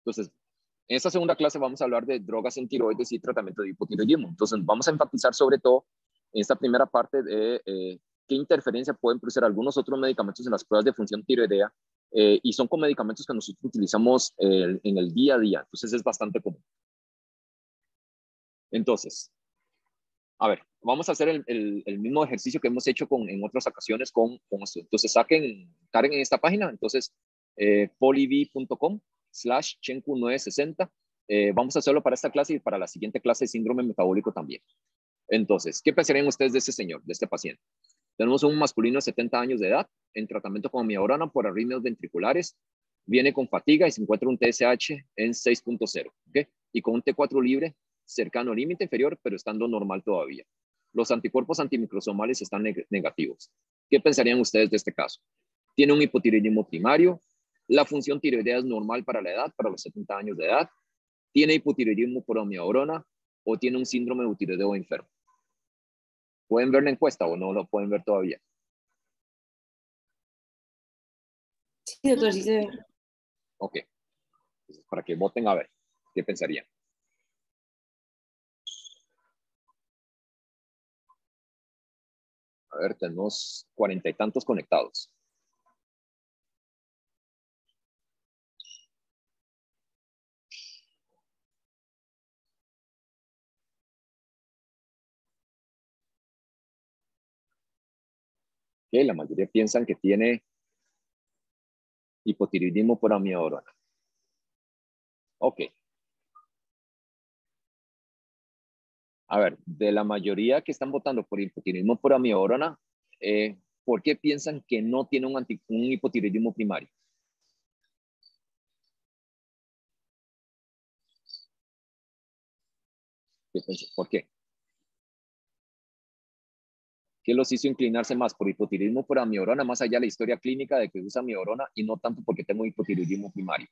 Entonces, en esta segunda clase vamos a hablar de drogas en tiroides y tratamiento de hipotiroidismo. Entonces, vamos a enfatizar sobre todo en esta primera parte de qué interferencia pueden producir algunos otros medicamentos en las pruebas de función tiroidea y son con medicamentos que nosotros utilizamos en el día a día. Entonces, es bastante común. Entonces, a ver, vamos a hacer el mismo ejercicio que hemos hecho en otras ocasiones con esto. Entonces, Karen en esta página, entonces, polyv.com/chenku960. Vamos a hacerlo para esta clase y para la siguiente clase de síndrome metabólico también. Entonces, ¿qué pensarían ustedes de este señor, de este paciente? Tenemos un masculino de 70 años de edad, en tratamiento con amiodarona por arritmias ventriculares, viene con fatiga y se encuentra un TSH en 6.0, ¿ok? Y con un T4 libre cercano al límite inferior, pero estando normal todavía. Los anticuerpos antimicrosomales están negativos. ¿Qué pensarían ustedes de este caso? Tiene un hipotiroidismo primario, la función tiroidea es normal para la edad, para los 70 años de edad, tiene hipotiroidismo por amiodarona o tiene un síndrome de tiroideo enfermo. ¿Pueden ver la encuesta o no lo pueden ver todavía? Sí, doctor, sí se ve. Ok. Entonces, para que voten a ver, ¿qué pensarían? A ver, tenemos 40 y tantos conectados. Okay, la mayoría piensan que tiene hipotiroidismo por amiodarona. Ok. A ver, de la mayoría que están votando por hipotiroidismo por amiodarona, ¿por qué piensan que no tiene un hipotiroidismo primario? ¿Por qué? ¿Qué los hizo inclinarse más por hipotiroidismo por amiodarona, más allá de la historia clínica de que usa amiodarona y no tanto porque tengo hipotiroidismo primario?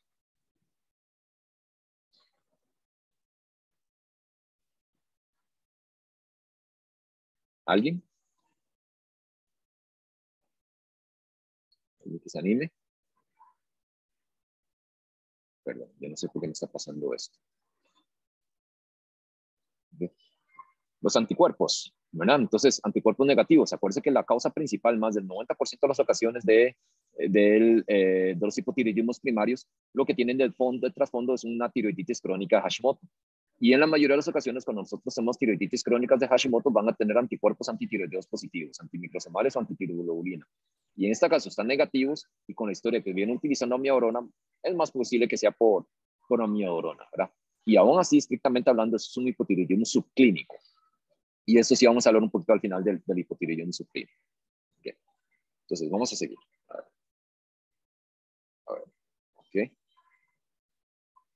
¿Alguien? ¿Alguien que se anime? Perdón, yo no sé por qué me está pasando esto. Los anticuerpos, ¿verdad? Entonces, anticuerpos negativos. Acuérdense que la causa principal, más del 90% de las ocasiones de los hipotiroidismos primarios, lo que tienen de trasfondo es una tiroiditis crónica de Hashimoto. Y en la mayoría de las ocasiones, cuando nosotros hacemos tiroiditis crónicas de Hashimoto, van a tener anticuerpos antitiroideos positivos, antimicrosomales o antitiroglobulina. Y en este caso están negativos y con la historia que vienen utilizando amiodarona, es más posible que sea por amiodarona, ¿verdad? Y aún así, estrictamente hablando, eso es un hipotiroidismo subclínico. Y eso sí vamos a hablar un poquito al final del hipotiroidismo subclínico. Okay. Entonces, vamos a seguir. A ver. Okay.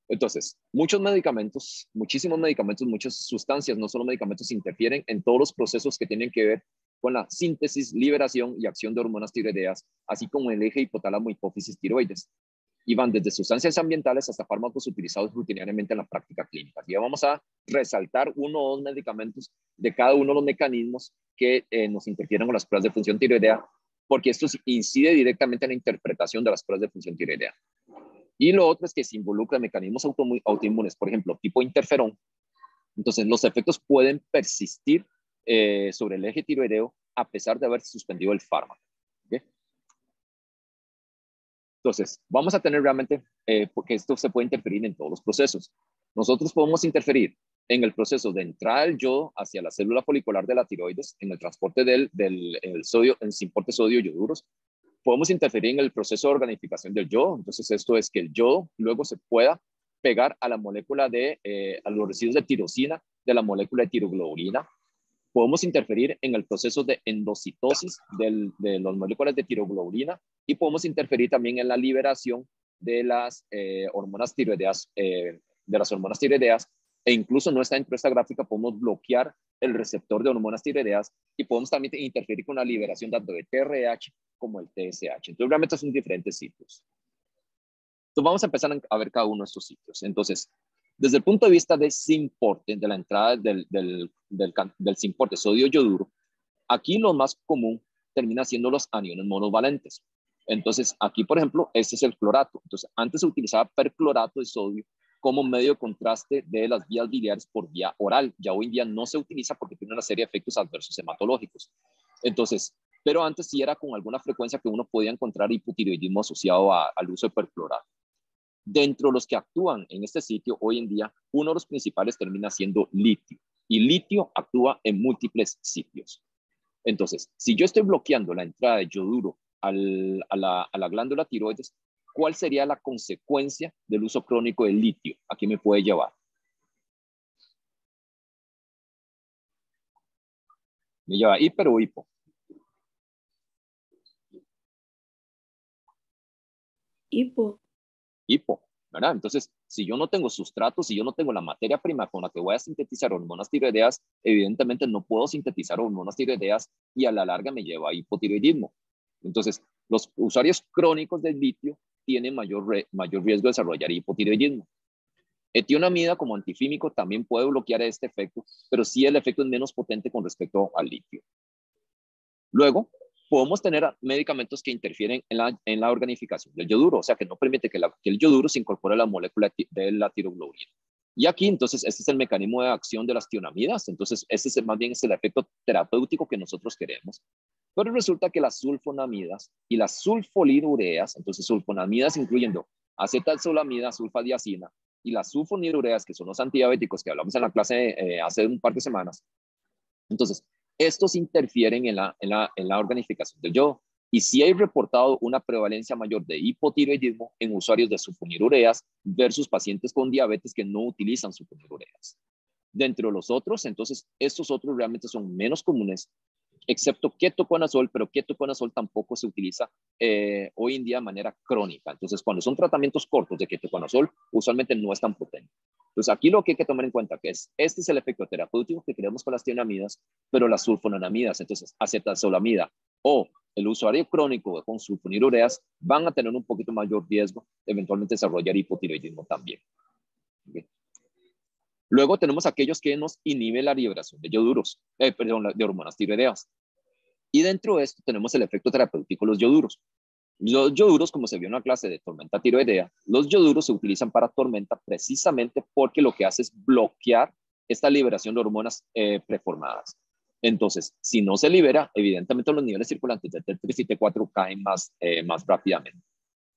Entonces, muchos medicamentos, muchísimos medicamentos, muchas sustancias, no solo medicamentos, interfieren en todos los procesos que tienen que ver con la síntesis, liberación y acción de hormonas tiroideas, así como el eje hipotálamo hipófisis tiroides. Y van desde sustancias ambientales hasta fármacos utilizados rutinariamente en la práctica clínica. Y vamos a resaltar uno o dos medicamentos de cada uno de los mecanismos que nos interfieren con las pruebas de función tiroidea, porque esto incide directamente en la interpretación de las pruebas de función tiroidea. Y lo otro es que se involucra en mecanismos autoinmunes, por ejemplo, tipo interferón. Entonces, los efectos pueden persistir sobre el eje tiroideo a pesar de haber suspendido el fármaco. ¿Okay? Entonces, vamos a tener realmente, porque esto se puede interferir en todos los procesos. Nosotros podemos interferir en el proceso de entrada del yodo hacia la célula folicular de la tiroides, en el transporte del sodio, en transporte sodio-yoduros. Podemos interferir en el proceso de organificación del yodo. Entonces, esto es que el yodo luego se pueda pegar a la molécula a los residuos de tirosina de la molécula de tiroglobulina. Podemos interferir en el proceso de endocitosis de las moléculas de tiroglobulina y podemos interferir también en la liberación de las hormonas tiroideas, e incluso no está dentro de esta gráfica, podemos bloquear el receptor de hormonas tiroideas y podemos también interferir con la liberación tanto de TRH como el TSH. Entonces, realmente son diferentes sitios. Entonces, vamos a empezar a ver cada uno de estos sitios. Entonces, desde el punto de vista de Symporte, de la entrada del Symporte sodio-yoduro, aquí lo más común termina siendo los aniones monovalentes. Entonces, aquí, por ejemplo, este es el clorato. Entonces, antes se utilizaba perclorato de sodio como medio de contraste de las vías biliares por vía oral. Ya hoy en día no se utiliza porque tiene una serie de efectos adversos hematológicos. Entonces, pero antes sí era con alguna frecuencia que uno podía encontrar hipotiroidismo asociado al uso de perclorato. Dentro de los que actúan en este sitio hoy en día, uno de los principales termina siendo litio. Y litio actúa en múltiples sitios. Entonces, si yo estoy bloqueando la entrada de yoduro a la glándula tiroides, ¿cuál sería la consecuencia del uso crónico del litio? ¿A qué me puede llevar? Me lleva hiper o hipo. Hipo. Hipo, ¿verdad? Entonces, si yo no tengo sustrato, si yo no tengo la materia prima con la que voy a sintetizar hormonas tiroideas, evidentemente no puedo sintetizar hormonas tiroideas y a la larga me lleva a hipotiroidismo. Entonces, los usuarios crónicos del litio tienen mayor riesgo de desarrollar hipotiroidismo. Etionamida como antifímico también puede bloquear este efecto, pero sí el efecto es menos potente con respecto al litio. Luego, podemos tener medicamentos que interfieren en la organificación del yoduro, o sea, que no permite que el yoduro se incorpore a la molécula de la tiroglobulina. Y aquí, entonces, este es el mecanismo de acción de las tionamidas, entonces, este es más bien es el efecto terapéutico que nosotros queremos. Pero resulta que las sulfonamidas y las sulfonilureas, entonces sulfonamidas incluyendo acetalsolamida, sulfadiazina, y las sulfonilureas, que son los antidiabéticos que hablamos en la clase hace un par de semanas, entonces, estos interfieren en la organificación del yodo. Y sí hay reportado una prevalencia mayor de hipotiroidismo en usuarios de sulfonilureas versus pacientes con diabetes que no utilizan sulfonilureas. Dentro de los otros, entonces, estos otros realmente son menos comunes, excepto ketoconazol, pero ketoconazol tampoco se utiliza hoy en día de manera crónica. Entonces, cuando son tratamientos cortos de ketoconazol, usualmente no es tan potente. Entonces, aquí lo que hay que tomar en cuenta que este es el efecto terapéutico que queremos con las tienamidas, pero las sulfonamidas, entonces acetazolamida o el usuario crónico con sulfonilureas van a tener un poquito mayor riesgo de eventualmente desarrollar hipotiroidismo también. ¿Okay? Luego tenemos aquellos que nos inhiben la liberación de yoduros, de hormonas tiroideas. Y dentro de esto tenemos el efecto terapéutico de los yoduros. Los yoduros, como se vio en la clase de tormenta tiroidea, los yoduros se utilizan para tormenta precisamente porque lo que hace es bloquear esta liberación de hormonas preformadas. Entonces, si no se libera, evidentemente los niveles circulantes de T3 y T4 caen más rápidamente.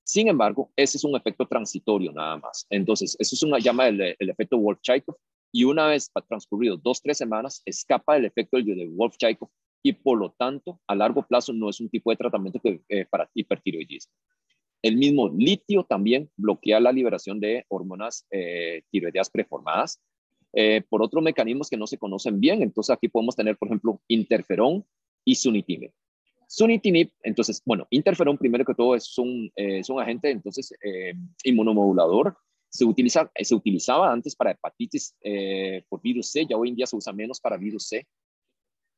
Sin embargo, ese es un efecto transitorio nada más. Entonces, eso es una llama el efecto Wolff-Chaikoff, y una vez transcurrido 2-3 semanas, escapa el efecto de Wolff-Chaikoff y por lo tanto, a largo plazo no es un tipo de tratamiento para hipertiroidismo. El mismo litio también bloquea la liberación de hormonas tiroideas preformadas por otros mecanismos que no se conocen bien. Entonces, aquí podemos tener, por ejemplo, interferón y sunitinib. Sunitinib, entonces, bueno, interferón primero que todo es un agente, entonces, inmunomodulador. Se utilizaba antes para hepatitis por virus C, ya hoy en día se usa menos para virus C,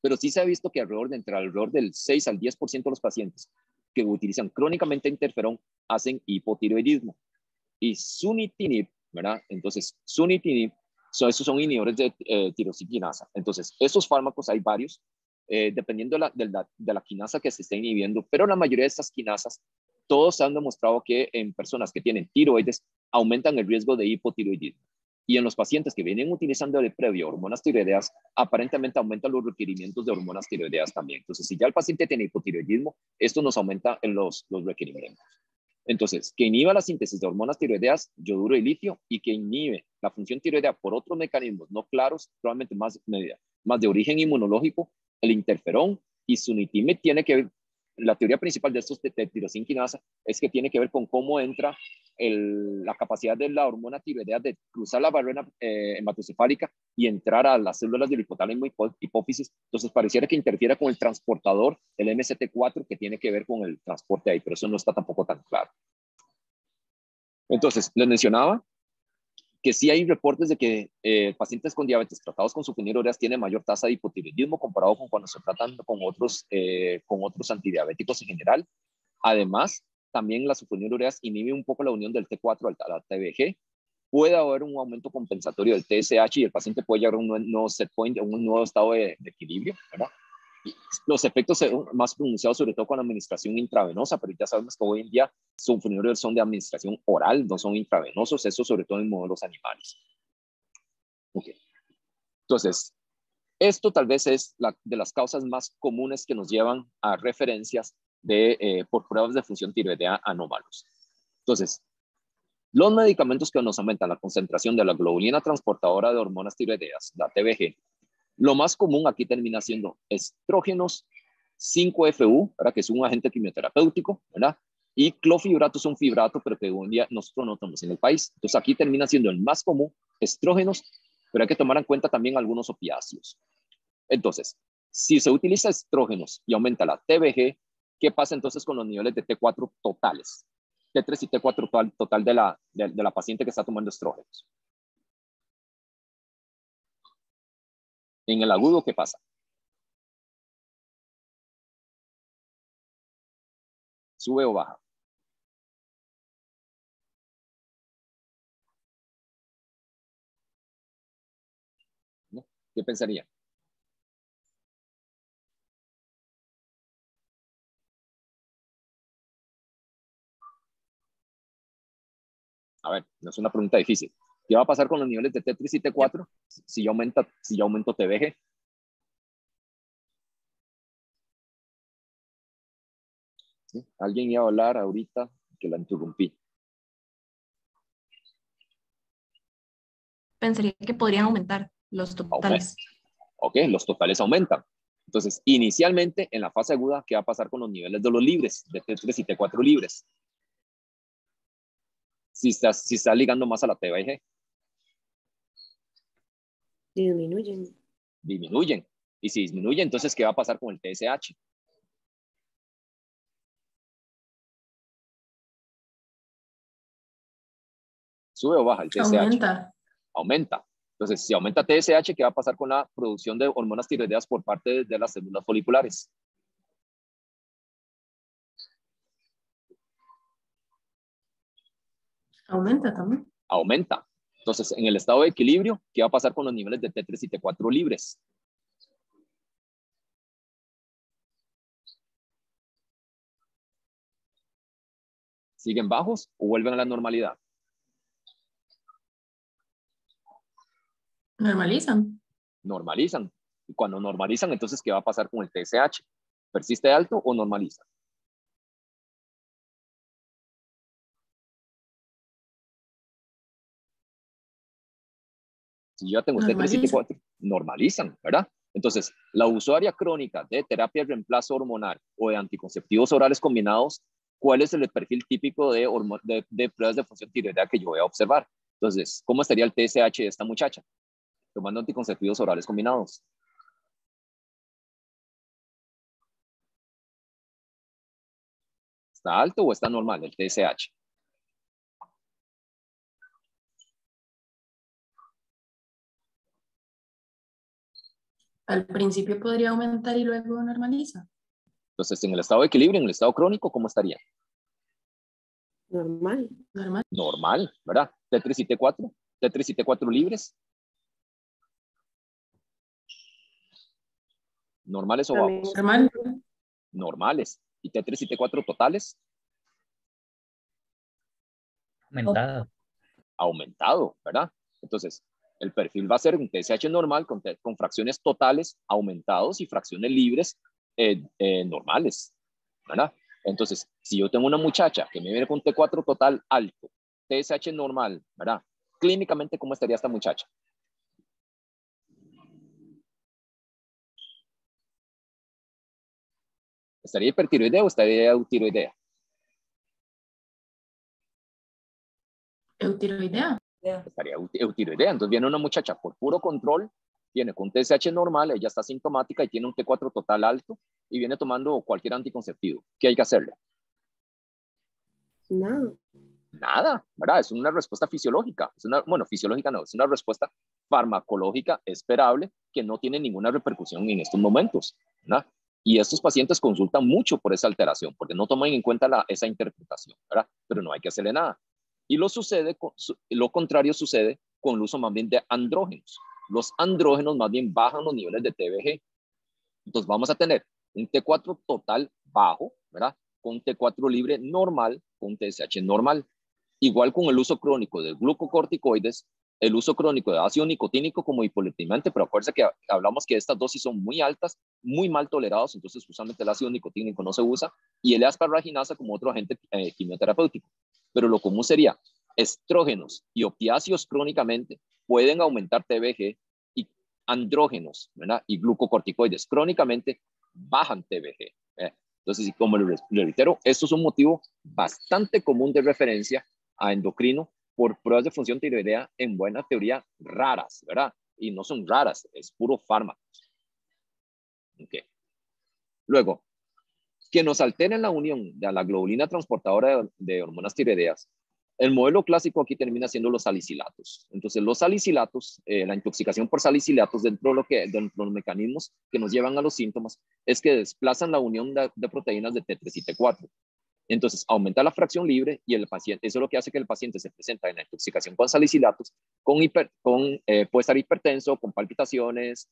pero sí se ha visto que entre alrededor del 6 al 10% de los pacientes que utilizan crónicamente interferón hacen hipotiroidismo. Y sunitinib, ¿verdad? Entonces, sunitinib, esos son inhibidores de tirosiquinasa. Entonces, estos fármacos hay varios, dependiendo de la quinasa que se esté inhibiendo, pero la mayoría de estas quinasas, todos han demostrado que en personas que tienen tiroides, aumentan el riesgo de hipotiroidismo. Y en los pacientes que vienen utilizando de previo hormonas tiroideas, aparentemente aumentan los requerimientos de hormonas tiroideas también. Entonces, si ya el paciente tiene hipotiroidismo, esto nos aumenta en los requerimientos. Entonces, que inhiba la síntesis de hormonas tiroideas, yoduro y litio, y que inhibe la función tiroidea por otros mecanismos no claros, probablemente más de origen inmunológico, el interferón y sunitinib tiene que ver, la teoría principal de estos de tirosinquinasa es que tiene que ver con cómo entra la capacidad de la hormona tiroidea de cruzar la barrera hematocefálica y entrar a las células del hipotálamo y hipófisis. Entonces pareciera que interfiere con el transportador, el MCT4, que tiene que ver con el transporte ahí, pero eso no está tampoco tan claro. Entonces, les mencionaba que sí hay reportes de que pacientes con diabetes tratados con sulfonilureas tienen mayor tasa de hipotiroidismo comparado con cuando se tratan con otros antidiabéticos en general. Además, también las sulfonilureas inhiben un poco la unión del T4 al TBG. Puede haber un aumento compensatorio del TSH y el paciente puede llegar a un nuevo set point, a un nuevo estado de equilibrio, ¿verdad? Los efectos son más pronunciados sobre todo con la administración intravenosa, pero ya sabemos que hoy en día sulfonilureas son de administración oral, no son intravenosos, eso sobre todo en modelos animales. Okay. Entonces, esto tal vez es de las causas más comunes que nos llevan a referencias por pruebas de función tiroidea anómalos. Entonces, los medicamentos que nos aumentan la concentración de la globulina transportadora de hormonas tiroideas, la TBG, lo más común aquí termina siendo estrógenos 5-FU, ¿verdad? Que es un agente quimioterapéutico, ¿verdad? Y clofibrato es un fibrato, pero que hoy en día nosotros no tenemos en el país. Entonces aquí termina siendo el más común, estrógenos, pero hay que tomar en cuenta también algunos opiáceos. Entonces, si se utiliza estrógenos y aumenta la TBG, ¿qué pasa entonces con los niveles de T4 totales? T3 y T4 total de la paciente que está tomando estrógenos. En el agudo, ¿qué pasa? ¿Sube o baja? ¿No? ¿Qué pensaría? A ver, no es una pregunta difícil. ¿Qué va a pasar con los niveles de T3 y T4 si yo aumento TBG? ¿Sí? Alguien iba a hablar ahorita que la interrumpí. Pensaría que podrían aumentar los totales. Ok, los totales aumentan. Entonces, inicialmente, en la fase aguda, ¿qué va a pasar con los niveles de los libres, de T3 y T4 libres? Si estás ligando más a la TBG. Disminuyen. Disminuyen. Y si disminuye, entonces, ¿qué va a pasar con el TSH? ¿Sube o baja el TSH? Aumenta. Aumenta. Entonces, si aumenta TSH, ¿qué va a pasar con la producción de hormonas tiroideas por parte de las células foliculares? Aumenta también. Aumenta. Entonces, en el estado de equilibrio, ¿qué va a pasar con los niveles de T3 y T4 libres? ¿Siguen bajos o vuelven a la normalidad? Normalizan. Normalizan. Y cuando normalizan, entonces, ¿qué va a pasar con el TSH? ¿Persiste alto o normaliza? Si yo tengo T3 y T4, normalizan, ¿verdad? Entonces, la usuaria crónica de terapia de reemplazo hormonal o de anticonceptivos orales combinados, ¿cuál es el perfil típico de pruebas de función tiroidea que yo voy a observar? Entonces, ¿cómo estaría el TSH de esta muchacha tomando anticonceptivos orales combinados? ¿Está alto o está normal el TSH? Al principio podría aumentar y luego normaliza. Entonces, en el estado de equilibrio, en el estado crónico, ¿cómo estaría? Normal. Normal. Normal, ¿verdad? T3 y T4, T3 y T4 libres. ¿Normales o bajos? Normal. Normales. ¿Y T3 y T4 totales? Aumentado. Aumentado, ¿verdad? Entonces, el perfil va a ser un TSH normal con fracciones totales aumentados y fracciones libres normales, ¿verdad? Entonces, si yo tengo una muchacha que me viene con T4 total alto, TSH normal, ¿verdad? Clínicamente, ¿cómo estaría esta muchacha? ¿Estaría hipertiroidea o estaría eutiroidea? Eutiroidea. Estaría eutiroidea. Entonces viene una muchacha por puro control, viene con TSH normal, ella está sintomática y tiene un T4 total alto y viene tomando cualquier anticonceptivo. ¿Qué hay que hacerle? Nada. Nada, ¿verdad? Es una respuesta fisiológica. Bueno, fisiológica no, es una respuesta farmacológica esperable que no tiene ninguna repercusión en estos momentos, ¿verdad? Y estos pacientes consultan mucho por esa alteración, porque no toman en cuenta esa interpretación, ¿verdad? Pero no hay que hacerle nada. Y lo contrario sucede con el uso más bien de andrógenos. Los andrógenos más bien bajan los niveles de TBG. Entonces vamos a tener un T4 total bajo, ¿verdad? Con un T4 libre normal, con un TSH normal. Igual con el uso crónico de glucocorticoides, el uso crónico de ácido nicotínico como hipolipidemiante, pero acuérdense que hablamos que estas dosis son muy altas, muy mal tolerados, entonces usualmente el ácido nicotínico no se usa, y el asparraginasa como otro agente quimioterapéutico. Pero lo común sería estrógenos y opiáceos crónicamente pueden aumentar TBG, y andrógenos, ¿verdad? Y glucocorticoides crónicamente bajan TBG. Entonces, como le reitero, esto es un motivo bastante común de referencia a endocrino por pruebas de función tiroidea en buena teoría raras, ¿verdad? Y no son raras, es puro fármaco. Okay. Luego, que nos alteren la unión de la globulina transportadora de hormonas tiroideas. El modelo clásico aquí termina siendo los salicilatos. Entonces, los salicilatos, la intoxicación por salicilatos dentro de los mecanismos que nos llevan a los síntomas es que desplazan la unión de proteínas de T3 y T4. Entonces, aumenta la fracción libre y el paciente, eso es lo que hace que el paciente se presenta en la intoxicación con salicilatos, puede estar hipertenso, con palpitaciones,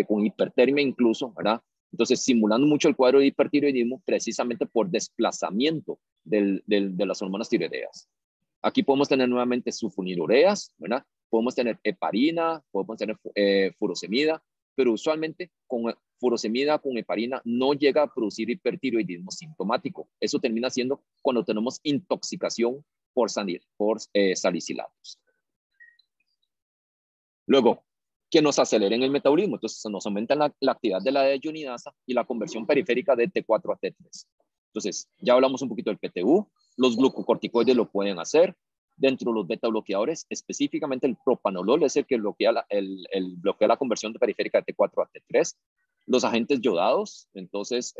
con hipertermia incluso, ¿verdad? Entonces, simulando mucho el cuadro de hipertiroidismo precisamente por desplazamiento de las hormonas tiroideas. Aquí podemos tener nuevamente sulfonilureas, ¿verdad? Podemos tener heparina, podemos tener furosemida, pero usualmente con furosemida con heparina no llega a producir hipertiroidismo sintomático. Eso termina siendo cuando tenemos intoxicación por salicilatos. Luego, que nos aceleren el metabolismo. Entonces, nos aumentan la actividad de la dehydrogenasa y la conversión periférica de T4 a T3. Entonces, ya hablamos un poquito del PTU. Los glucocorticoides lo pueden hacer. Dentro de los beta bloqueadores, específicamente el propanolol es el que bloquea la conversión periférica de T4 a T3. Los agentes yodados, entonces,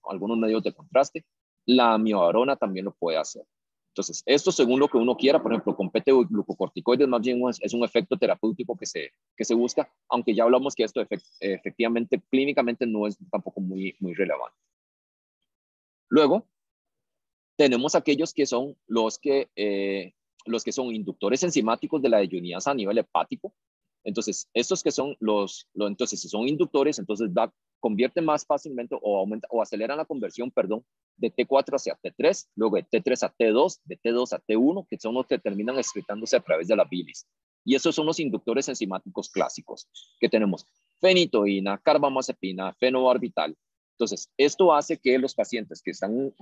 algunos medios de contraste. La amiodarona también lo puede hacer. Entonces, esto según lo que uno quiera, por ejemplo, con PTU y glucocorticoides, más bien es un efecto terapéutico que se busca, aunque ya hablamos que esto efectivamente, clínicamente no es tampoco muy relevante. Luego, tenemos aquellos que son los que son inductores enzimáticos de la dehydrogenasa a nivel hepático. Entonces, estos que son entonces, si son inductores, entonces convierten más fácilmente o aceleran la conversión, perdón, de T4 hacia T3, luego de T3 a T2, de T2 a T1, que son los que terminan excretándose a través de la bilis. Y esos son los inductores enzimáticos clásicos, que tenemos fenitoína, carbamazepina, fenobarbital. Entonces, esto hace que los pacientes que son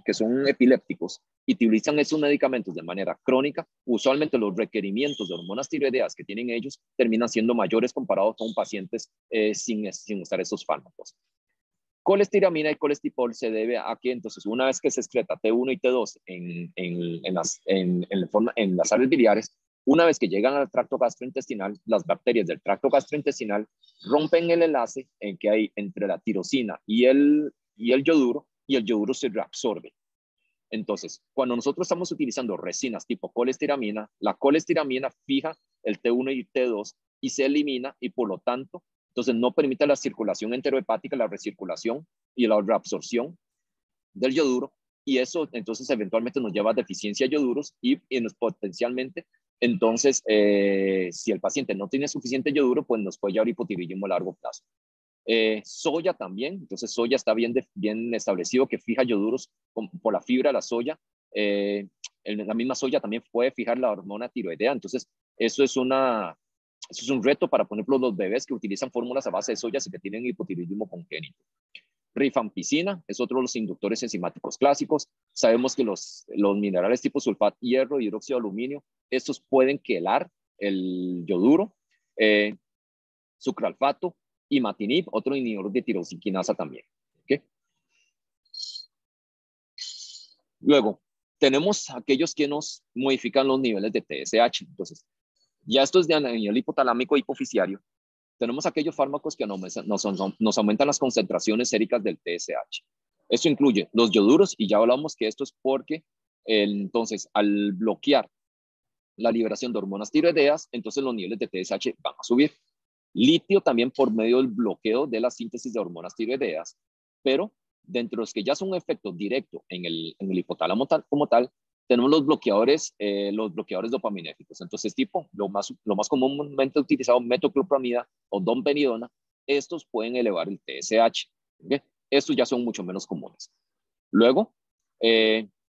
epilépticos y utilizan esos medicamentos de manera crónica, usualmente los requerimientos de hormonas tiroideas que tienen ellos terminan siendo mayores comparados con pacientes sin usar esos fármacos. Colestiramina y colestipol se debe a que entonces una vez que se excreta T1 y T2 en las sales biliares, una vez que llegan al tracto gastrointestinal, las bacterias del tracto gastrointestinal rompen el enlace que hay entre la tirosina y el yoduro, y el yoduro se reabsorbe. Entonces, cuando nosotros estamos utilizando resinas tipo colestiramina, la colestiramina fija el T1 y T2 y se elimina, y por lo tanto, entonces no permite la circulación enterohepática, la recirculación y la reabsorción del yoduro, y eso entonces eventualmente nos lleva a deficiencia de yoduros y potencialmente, entonces, si el paciente no tiene suficiente yoduro, pues nos puede llevar hipotiroidismo a largo plazo. Soya también, entonces soya está bien establecido que fija yoduros por la fibra de la soya. La misma soya también puede fijar la hormona tiroidea, entonces eso es un reto para, por ejemplo, los bebés que utilizan fórmulas a base de soya y que tienen hipotiroidismo congénito. Rifampicina es otro de los inductores enzimáticos clásicos. Sabemos que los minerales tipo sulfato, hierro, hidróxido de aluminio, estos pueden quelar el yoduro. Sucralfato, imatinib, otro inhibidor de tirosiquinasa también. ¿Okay? Luego, tenemos aquellos que nos modifican los niveles de TSH. Entonces, ya esto es de nivel hipotalámico hipoficiario. Tenemos aquellos fármacos que nos aumentan las concentraciones séricas del TSH. Esto incluye los yoduros, y ya hablamos que esto es porque entonces al bloquear la liberación de hormonas tiroideas, entonces los niveles de TSH van a subir. Litio también por medio del bloqueo de la síntesis de hormonas tiroideas, pero dentro de los que ya son un efecto directo en el hipotálamo como tal, tenemos los bloqueadores dopaminérgicos. Entonces, lo más comúnmente utilizado, metoclopramida o domperidona, estos pueden elevar el TSH. ¿Okay? Estos ya son mucho menos comunes. Luego,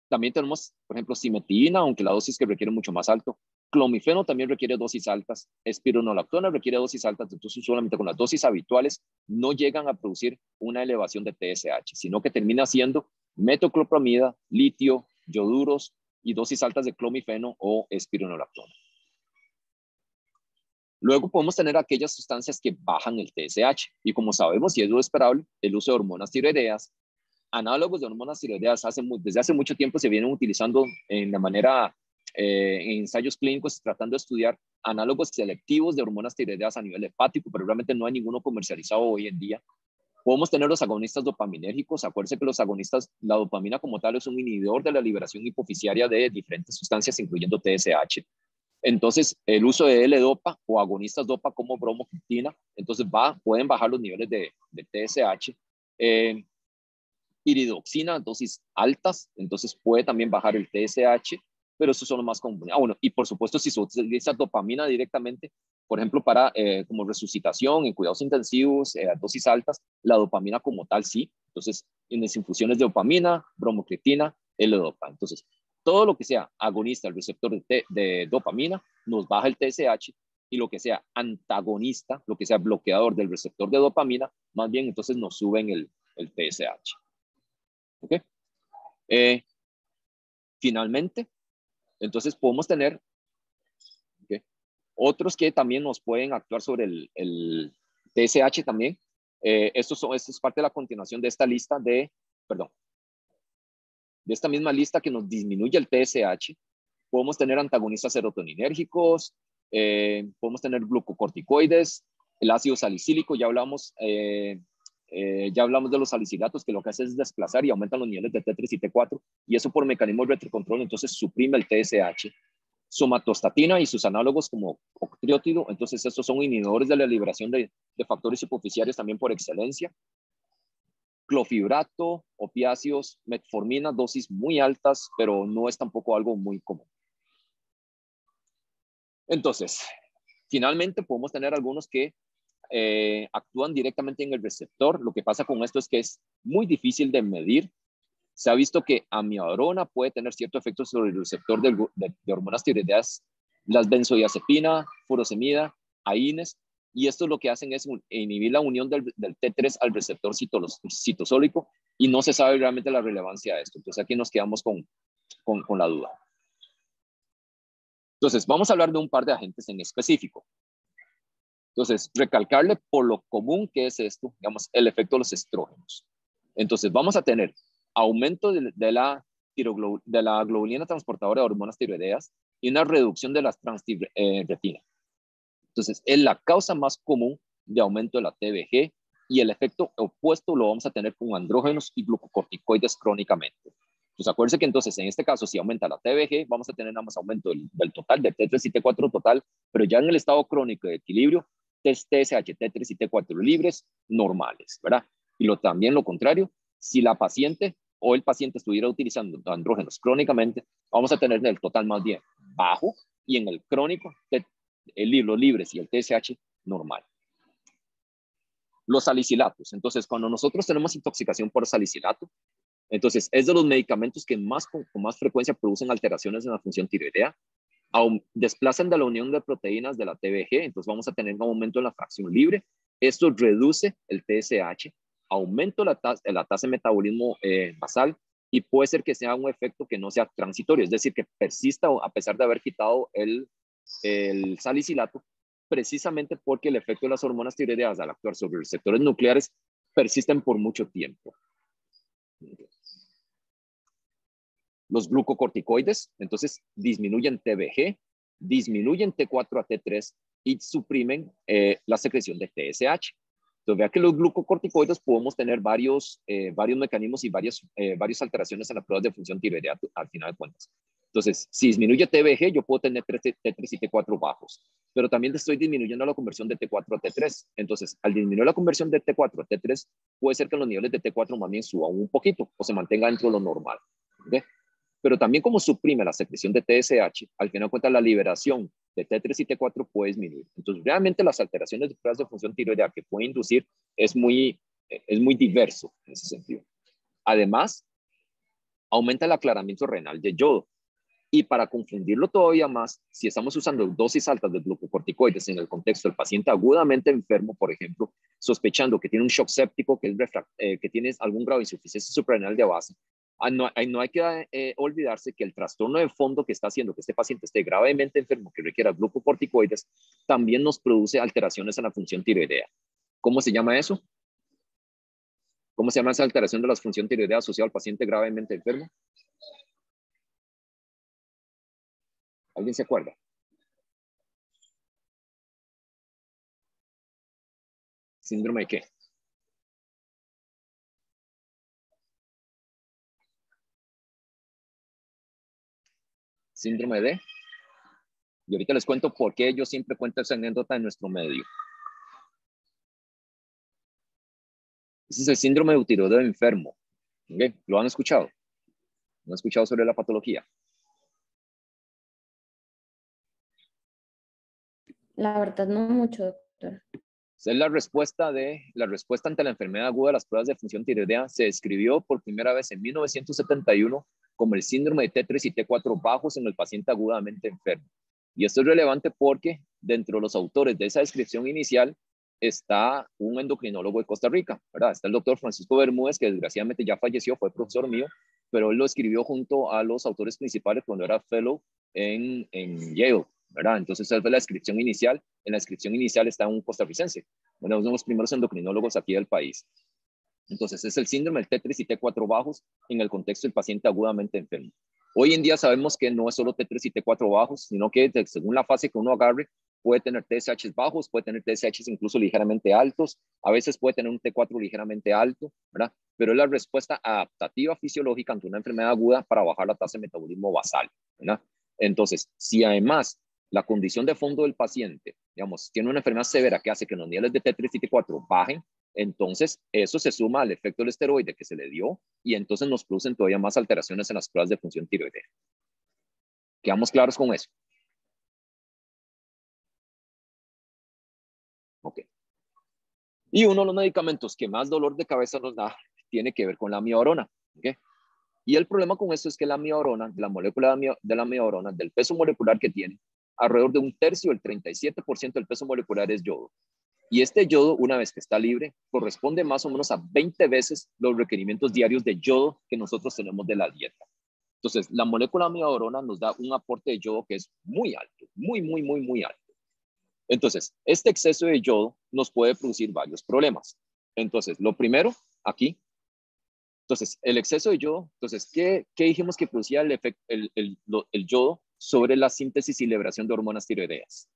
también tenemos, por ejemplo, simeticina, aunque la dosis que requiere mucho más alto. Clomifeno también requiere dosis altas. Espironolactona requiere dosis altas. Entonces, solamente con las dosis habituales no llegan a producir una elevación de TSH, sino que termina siendo metoclopramida, litio, ioduros y dosis altas de clomifeno o espironolactona. Luego podemos tener aquellas sustancias que bajan el TSH. Y como sabemos, y es lo esperable, el uso de hormonas tiroideas, análogos de hormonas tiroideas desde hace mucho tiempo se vienen utilizando en la manera, en ensayos clínicos, tratando de estudiar análogos selectivos de hormonas tiroideas a nivel hepático, pero realmente no hay ninguno comercializado hoy en día. Podemos tener los agonistas dopaminérgicos. Acuérdense que los agonistas, la dopamina como tal es un inhibidor de la liberación hipoficiaria de diferentes sustancias, incluyendo TSH. Entonces, el uso de L-Dopa o agonistas dopa como bromocriptina, entonces pueden bajar los niveles de TSH. Iridoxina, dosis altas, entonces puede también bajar el TSH, pero esos son los más comunes. Bueno, y por supuesto, si se utiliza dopamina directamente, por ejemplo, para como resucitación en cuidados intensivos, dosis altas, la dopamina como tal sí. Entonces, en las infusiones de dopamina, bromocriptina, L-Dopa. Entonces, todo lo que sea agonista al receptor de dopamina nos baja el TSH, y lo que sea antagonista, lo que sea bloqueador del receptor de dopamina, más bien entonces nos suben el TSH. ¿Ok? Finalmente, entonces podemos tener otros que también nos pueden actuar sobre el TSH también. Esto es parte de la continuación de esta lista de esta misma lista que nos disminuye el TSH. Podemos tener antagonistas serotoninérgicos, podemos tener glucocorticoides, el ácido salicílico, ya hablamos de los salicilatos, que lo que hace es desplazar y aumentan los niveles de T3 y T4, y eso por mecanismo de retrocontrol, entonces suprime el TSH. Somatostatina y sus análogos como octreótido, entonces estos son inhibidores de la liberación de factores hipoficiarios también por excelencia. Clofibrato, opiáceos, metformina, dosis muy altas, pero no es tampoco algo muy común. Entonces, finalmente podemos tener algunos que actúan directamente en el receptor. Lo que pasa con esto es que es muy difícil de medir. Se ha visto que amiodarona puede tener cierto efecto sobre el receptor de hormonas tiroideas, las benzodiazepina, furosemida, AINES, y esto lo que hacen es inhibir la unión del T3 al receptor citosólico, y no se sabe realmente la relevancia de esto. Entonces aquí nos quedamos con la duda. Entonces vamos a hablar de un par de agentes en específico. Entonces, recalcarle por lo común que es esto, digamos, el efecto de los estrógenos. Entonces, vamos a tener aumento de la globulina transportadora de hormonas tiroideas y una reducción de las transretina. Entonces, es la causa más común de aumento de la TBG, y el efecto opuesto lo vamos a tener con andrógenos y glucocorticoides crónicamente. Entonces, acuérdense que entonces en este caso, si aumenta la TBG, vamos a tener nada más aumento del total, de T3 y T4 total, pero ya en el estado crónico de equilibrio, TSH, T3 y T4 libres, normales, ¿verdad? Y también lo contrario, si la paciente o el paciente estuviera utilizando andrógenos crónicamente, vamos a tener el total más bien bajo, y en el crónico, los libres y el TSH normal. Los salicilatos. Entonces, cuando nosotros tenemos intoxicación por salicilato, entonces es de los medicamentos que con más frecuencia producen alteraciones en la función tiroidea, desplazan de la unión de proteínas de la TBG, entonces vamos a tener un aumento en la fracción libre. Esto reduce el TSH, aumenta la tasa de metabolismo basal, y puede ser que sea un efecto que no sea transitorio, es decir, que persista a pesar de haber quitado el salicilato, precisamente porque el efecto de las hormonas tiroideas al actuar sobre receptores nucleares persisten por mucho tiempo. Los glucocorticoides, entonces, disminuyen TBG, disminuyen T4 a T3 y suprimen la secreción de TSH. Entonces, vea que los glucocorticoides podemos tener varios mecanismos y varias alteraciones en las pruebas de función tiroidea al final de cuentas. Entonces, si disminuye TBG, yo puedo tener T3 y T4 bajos, pero también estoy disminuyendo la conversión de T4 a T3. Entonces, al disminuir la conversión de T4 a T3, puede ser que los niveles de T4 más bien suban un poquito o se mantenga dentro de lo normal. ¿Okay? Pero también como suprime la secreción de TSH, al final de cuentas la liberación de T3 y T4 puede disminuir. Entonces, realmente las alteraciones de pruebas de función tiroidea que puede inducir es muy es muy diverso en ese sentido. Además, aumenta el aclaramiento renal de yodo. Y para confundirlo todavía más, si estamos usando dosis altas de glucocorticoides en el contexto del paciente agudamente enfermo, por ejemplo, sospechando que tiene un shock séptico, que tiene algún grado de insuficiencia suprarrenal de base, no hay que olvidarse que el trastorno de fondo que está haciendo que este paciente esté gravemente enfermo, que requiera glucocorticoides, también nos produce alteraciones en la función tiroidea. ¿Cómo se llama eso? ¿Cómo se llama esa alteración de la función tiroidea asociada al paciente gravemente enfermo? ¿Alguien se acuerda? ¿Síndrome de qué? Síndrome de... Y ahorita les cuento por qué yo siempre cuento esa anécdota en nuestro medio. Ese es el síndrome de tiroideo enfermo. ¿Okay? ¿Lo han escuchado? ¿No han escuchado sobre la patología? La verdad no mucho, doctor. Es la respuesta ante la enfermedad aguda de las pruebas de función tiroidea. Se describió por primera vez en 1971 como el síndrome de T3 y T4 bajos en el paciente agudamente enfermo. Y esto es relevante porque dentro de los autores de esa descripción inicial está un endocrinólogo de Costa Rica, ¿verdad? Está el doctor Francisco Bermúdez, que desgraciadamente ya falleció, fue profesor mío, pero él lo escribió junto a los autores principales cuando era fellow en Yale, ¿verdad? Entonces, esa fue la descripción inicial. En la descripción inicial está un costarricense, uno de los primeros endocrinólogos aquí del país. Entonces, es el síndrome del T3 y T4 bajos en el contexto del paciente agudamente enfermo. Hoy en día sabemos que no es solo T3 y T4 bajos, sino que según la fase que uno agarre, puede tener TSH bajos, puede tener TSH incluso ligeramente altos, a veces puede tener un T4 ligeramente alto, ¿verdad? Pero es la respuesta adaptativa fisiológica ante una enfermedad aguda para bajar la tasa de metabolismo basal, ¿verdad? Entonces, si además la condición de fondo del paciente, digamos, tiene una enfermedad severa que hace que los niveles de T3 y T4 bajen, entonces eso se suma al efecto del esteroide que se le dio y entonces nos producen todavía más alteraciones en las pruebas de función tiroidea. ¿Quedamos claros con eso? Ok. Y uno de los medicamentos que más dolor de cabeza nos da tiene que ver con la amiodarona. ¿Okay? Y el problema con esto es que la amiodarona, la molécula de la amiodarona, del peso molecular que tiene, alrededor de un tercio, el 37% del peso molecular es yodo. Y este yodo, una vez que está libre, corresponde más o menos a 20 veces los requerimientos diarios de yodo que nosotros tenemos de la dieta. Entonces, la molécula amiodarona nos da un aporte de yodo que es muy alto, muy alto. Entonces, este exceso de yodo nos puede producir varios problemas. Entonces, lo primero, aquí, entonces, el exceso de yodo, entonces, ¿qué dijimos que producía el yodo sobre la síntesis y liberación de hormonas tiroideas?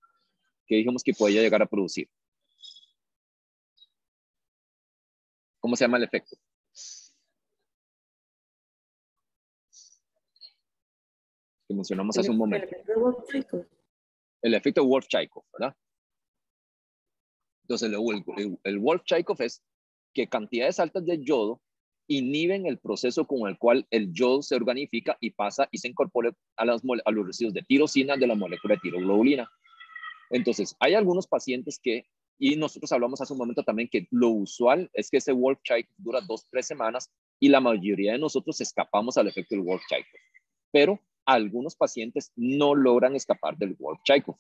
¿Qué dijimos que podía llegar a producir? ¿Cómo se llama el efecto? Que mencionamos hace un momento. El efecto Wolff-Chaikoff, ¿verdad? Entonces, el Wolff-Chaikoff es que cantidades altas de yodo inhiben el proceso con el cual el yodo se organifica y pasa y se incorpora a los residuos de tirosina de la molécula de tiroglobulina. Entonces, hay algunos pacientes que, y nosotros hablamos hace un momento también que lo usual es que ese Wolff-Chaikoff dura 2-3 semanas y la mayoría de nosotros escapamos al efecto del Wolff-Chaikoff. Pero algunos pacientes no logran escapar del Wolff-Chaikoff.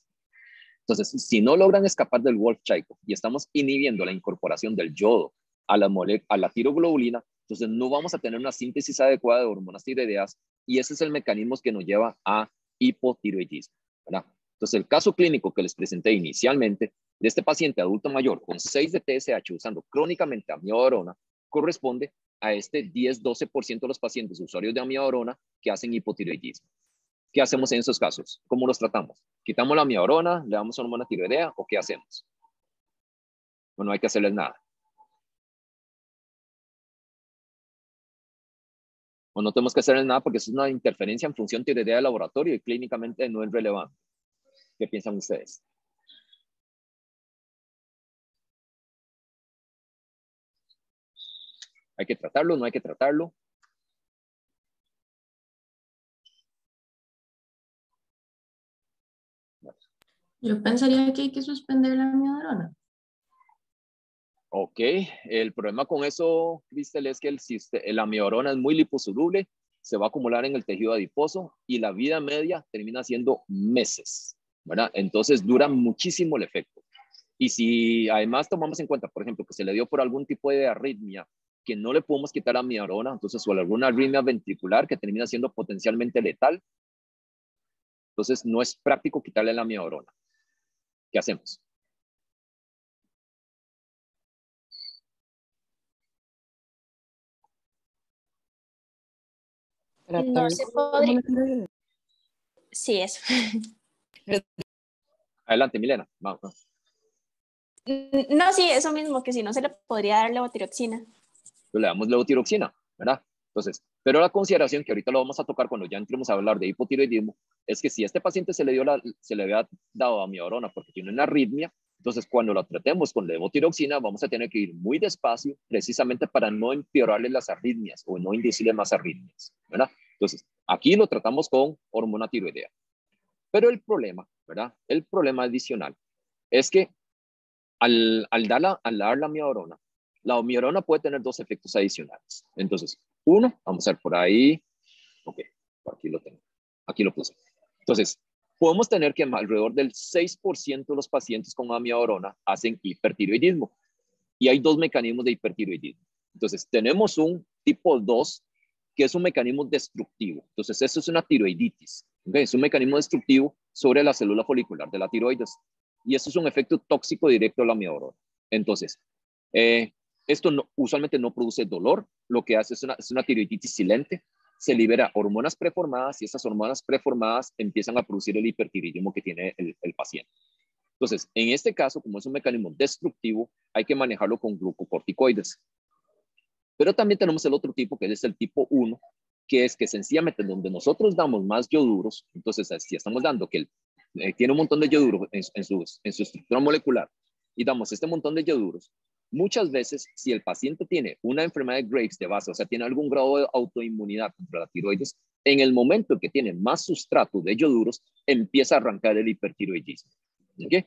Entonces, si no logran escapar del Wolff-Chaikoff y estamos inhibiendo la incorporación del yodo a la tiroglobulina, entonces no vamos a tener una síntesis adecuada de hormonas tiroideas y ese es el mecanismo que nos lleva a hipotiroidismo, ¿verdad? Entonces, el caso clínico que les presenté inicialmente de este paciente adulto mayor con 6 de TSH usando crónicamente amiodarona corresponde a este 10-12% de los pacientes usuarios de amiodarona que hacen hipotiroidismo. ¿Qué hacemos en esos casos? ¿Cómo los tratamos? ¿Quitamos la amiodarona? ¿Le damos hormona tiroidea? ¿O qué hacemos? Bueno, no hay que hacerles nada. O no tenemos que hacerles nada porque es una interferencia en función tiroidea de laboratorio y clínicamente no es relevante. ¿Qué piensan ustedes? ¿Hay que tratarlo? ¿No hay que tratarlo? Yo pensaría que hay que suspender la amiodarona. Ok, el problema con eso, Cristel, es que la amiodarona es muy liposoluble, se va a acumular en el tejido adiposo y la vida media termina siendo meses, ¿verdad? Entonces dura muchísimo el efecto. Y si además tomamos en cuenta, por ejemplo, que se le dio por algún tipo de arritmia que no le podemos quitar a amiodarona, entonces o alguna arritmia ventricular que termina siendo potencialmente letal, entonces no es práctico quitarle la amiodarona. ¿Qué hacemos? No se podría. Sí, eso. Adelante, Milena. Vamos. No, sí, eso mismo, que si no se le podría dar levotiroxina. Entonces, le damos levotiroxina, ¿verdad? Entonces, pero la consideración que ahorita lo vamos a tocar cuando ya entremos a hablar de hipotiroidismo es que si a este paciente se le había dado amiodarona porque tiene una arritmia, entonces cuando lo tratemos con levotiroxina vamos a tener que ir muy despacio precisamente para no empeorarle las arritmias o no inducirle más arritmias, ¿verdad? Entonces, aquí lo tratamos con hormona tiroidea. Pero el problema, ¿verdad? El problema adicional es que al dar la amiodarona, la amiodarona puede tener dos efectos adicionales. Entonces, uno, vamos a ver por ahí. Ok, por aquí lo tengo. Aquí lo puse. Entonces, podemos tener que alrededor del 6% de los pacientes con amiodarona hacen hipertiroidismo. Y hay dos mecanismos de hipertiroidismo. Entonces, tenemos un tipo 2, que es un mecanismo destructivo. Entonces, eso es una tiroiditis. ¿Okay? Es un mecanismo destructivo sobre la célula folicular de la tiroides. Y eso es un efecto tóxico directo de la amiodarona. Entonces, esto usualmente no produce dolor. Lo que hace es una tiroiditis silente. Se libera hormonas preformadas y esas hormonas preformadas empiezan a producir el hipertiroidismo que tiene el paciente. Entonces, en este caso, como es un mecanismo destructivo, hay que manejarlo con glucocorticoides. Pero también tenemos el otro tipo, que es el tipo 1, que es que sencillamente donde nosotros damos más ioduros, entonces si estamos dando que tiene un montón de ioduros en su estructura molecular y damos este montón de ioduros, muchas veces si el paciente tiene una enfermedad de Graves de base, o sea, tiene algún grado de autoinmunidad contra la tiroides, en el momento que tiene más sustrato de ioduros, empieza a arrancar el hipertiroidismo. ¿Okay?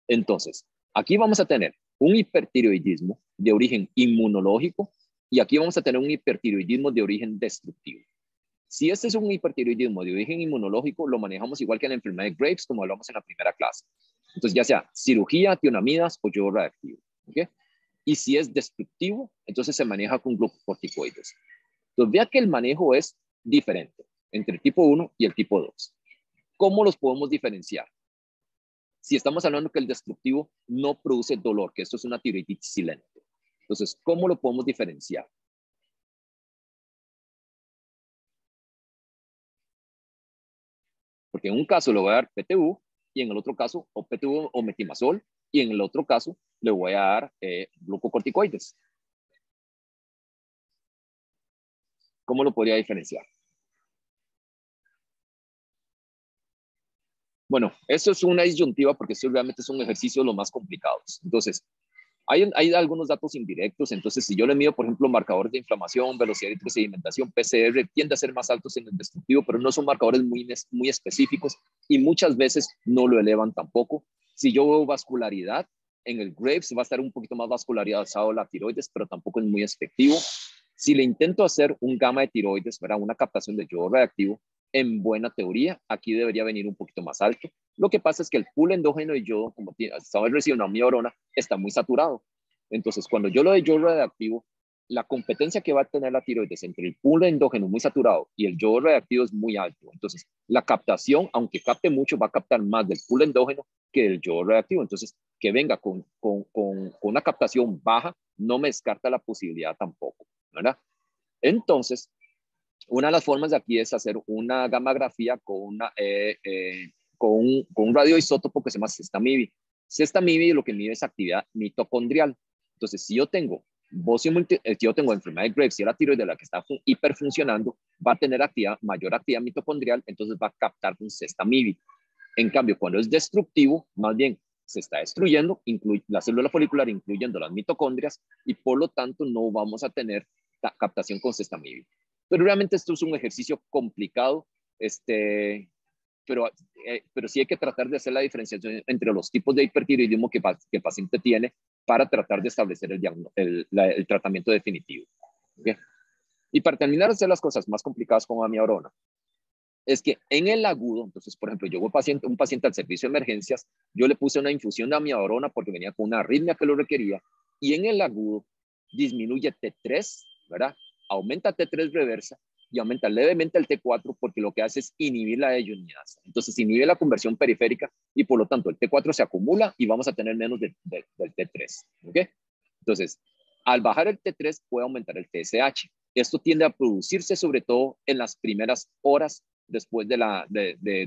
Entonces, aquí vamos a tener un hipertiroidismo de origen inmunológico y aquí vamos a tener un hipertiroidismo de origen destructivo. Si este es un hipertiroidismo de origen inmunológico, lo manejamos igual que en la enfermedad de Graves, como hablamos en la primera clase. Entonces, ya sea cirugía, tionamidas o yodo reactivo. ¿Okay? Y si es destructivo, entonces se maneja con glucocorticoides. Entonces, vea que el manejo es diferente entre el tipo 1 y el tipo 2. ¿Cómo los podemos diferenciar? Si estamos hablando que el destructivo no produce dolor, que esto es una tiroiditis silente. Entonces, ¿cómo lo podemos diferenciar? Porque en un caso le voy a dar PTU y en el otro caso o PTU o metimazol y en el otro caso le voy a dar glucocorticoides. ¿Cómo lo podría diferenciar? Bueno, eso es una disyuntiva porque esto realmente es un ejercicio de los más complicados. Entonces, hay algunos datos indirectos. Entonces, si yo le mido, por ejemplo, marcadores de inflamación, velocidad de sedimentación, PCR, tiende a ser más altos en el destructivo, pero no son marcadores muy específicos y muchas veces no lo elevan tampoco. Si yo veo vascularidad, en el Graves va a estar un poquito más vascularizado la tiroides, pero tampoco es muy efectivo. Si le intento hacer un gamma de tiroides, ¿verdad? Una captación de yodo reactivo, en buena teoría, aquí debería venir un poquito más alto. Lo que pasa es que el pool endógeno de yodo, como estamos recibiendo una amiodarona, está muy saturado. Entonces, cuando yo lo de yodo reactivo, la competencia que va a tener la tiroides entre el pool endógeno muy saturado y el yodo reactivo es muy alto. Entonces, la captación, aunque capte mucho, va a captar más del pool endógeno que del yodo reactivo. Entonces, que venga con una captación baja, no me descarta la posibilidad tampoco, ¿verdad? Entonces, una de las formas de aquí es hacer una gammagrafía con un radioisótopo que se llama Sestamibi. Sestamibi lo que mide es actividad mitocondrial. Entonces, si yo tengo enfermedad de Graves y la tiroides la que está hiperfuncionando, va a tener mayor actividad mitocondrial, entonces va a captar con Sestamibi. En cambio, cuando es destructivo, más bien se está destruyendo la célula folicular, incluyendo las mitocondrias, y por lo tanto no vamos a tener captación con Sestamibi. Pero realmente esto es un ejercicio complicado, pero sí hay que tratar de hacer la diferenciación entre los tipos de hipertiroidismo que el paciente tiene para tratar de establecer el tratamiento definitivo. ¿Okay? Y para terminar de hacer las cosas más complicadas con amiorona, es que en el agudo, entonces, por ejemplo, llegó un paciente al servicio de emergencias, yo le puse una infusión de amiorona porque venía con una arritmia que lo requería, y en el agudo disminuye T3, ¿verdad? Aumenta T3 reversa y aumenta levemente el T4 porque lo que hace es inhibir la eyoniasa. Entonces, inhibe la conversión periférica y por lo tanto el T4 se acumula y vamos a tener menos del T3, ¿ok? Entonces, al bajar el T3 puede aumentar el TSH. Esto tiende a producirse sobre todo en las primeras horas después de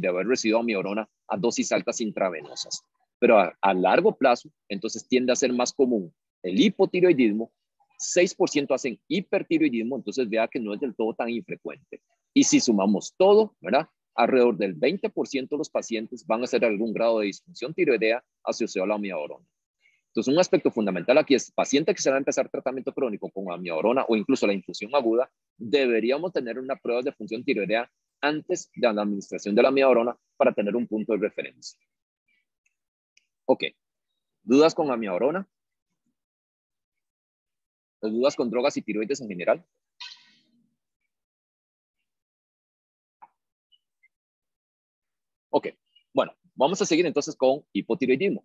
haber recibido amiorona a dosis altas intravenosas. Pero a largo plazo, entonces tiende a ser más común el hipotiroidismo, 6% hacen hipertiroidismo, entonces vea que no es del todo tan infrecuente. Y si sumamos todo, ¿verdad? Alrededor del 20% de los pacientes van a hacer algún grado de disfunción tiroidea asociado a la amiorona. Entonces, un aspecto fundamental aquí es, paciente que se va a empezar tratamiento crónico con amiorona o incluso la infusión aguda, deberíamos tener una prueba de función tiroidea antes de la administración de la amiorona para tener un punto de referencia. Ok, ¿dudas con amiorona? ¿Dudas con drogas y tiroides en general? Ok, bueno, vamos a seguir entonces con hipotiroidismo.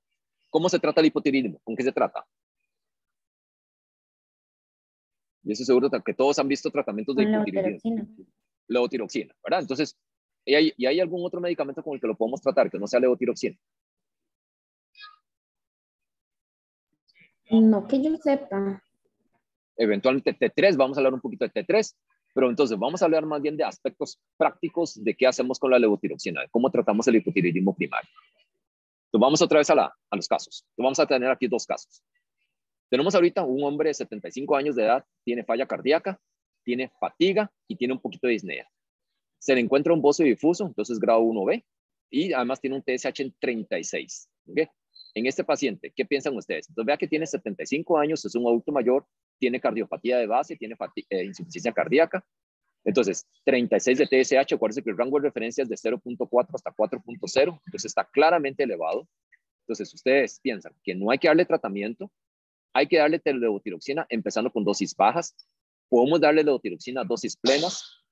¿Cómo se trata el hipotiroidismo? ¿Con qué se trata? Yo estoy seguro que todos han visto tratamientos de Con la hipotiroidismo. levotiroxina. Levotiroxina, ¿verdad? Entonces, ¿y hay algún otro medicamento con el que lo podemos tratar que no sea levotiroxina? No que yo sepa. Eventualmente T3, vamos a hablar un poquito de T3, pero entonces vamos a hablar más bien de aspectos prácticos de qué hacemos con la levotiroxina, de cómo tratamos el hipotiroidismo primario. Entonces vamos otra vez a los casos. Entonces vamos a tener aquí dos casos. Tenemos ahorita un hombre de 75 años de edad, tiene falla cardíaca, tiene fatiga y tiene un poquito de disnea. Se le encuentra un bozo difuso, entonces grado 1B, y además tiene un TSH en 36. ¿Okay? En este paciente, ¿qué piensan ustedes? Entonces vea que tiene 75 años, es un adulto mayor, tiene cardiopatía de base, tiene insuficiencia cardíaca. Entonces, 36 de TSH, acuérdense que el rango de referencia es de 0.4 hasta 4.0, entonces está claramente elevado. Entonces, ustedes piensan que no hay que darle tratamiento, hay que darle levotiroxina empezando con dosis bajas, podemos darle levotiroxina a dosis plenas,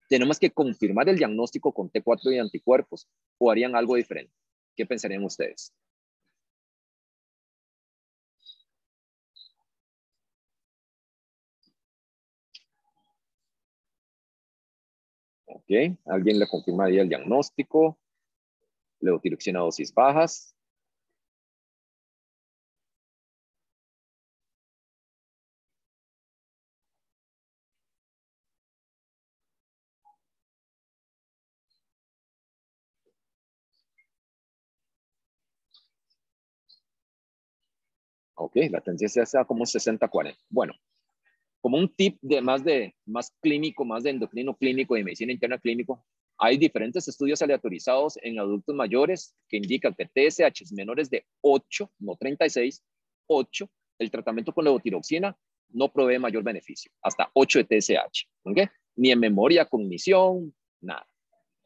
tenemos que confirmar el diagnóstico con T4 y anticuerpos, o harían algo diferente. ¿Qué pensarían ustedes? Ok, ¿alguien le confirmaría el diagnóstico? Levotiroxina a dosis bajas. Ok, la tendencia sea como 60-40. Bueno, como un tip más clínico, más de endocrino clínico y medicina interna clínico, hay diferentes estudios aleatorizados en adultos mayores que indican que TSH menores de 8, no 36, 8, el tratamiento con levotiroxina no provee mayor beneficio, hasta 8 de TSH, ¿ok? Ni en memoria, cognición, nada.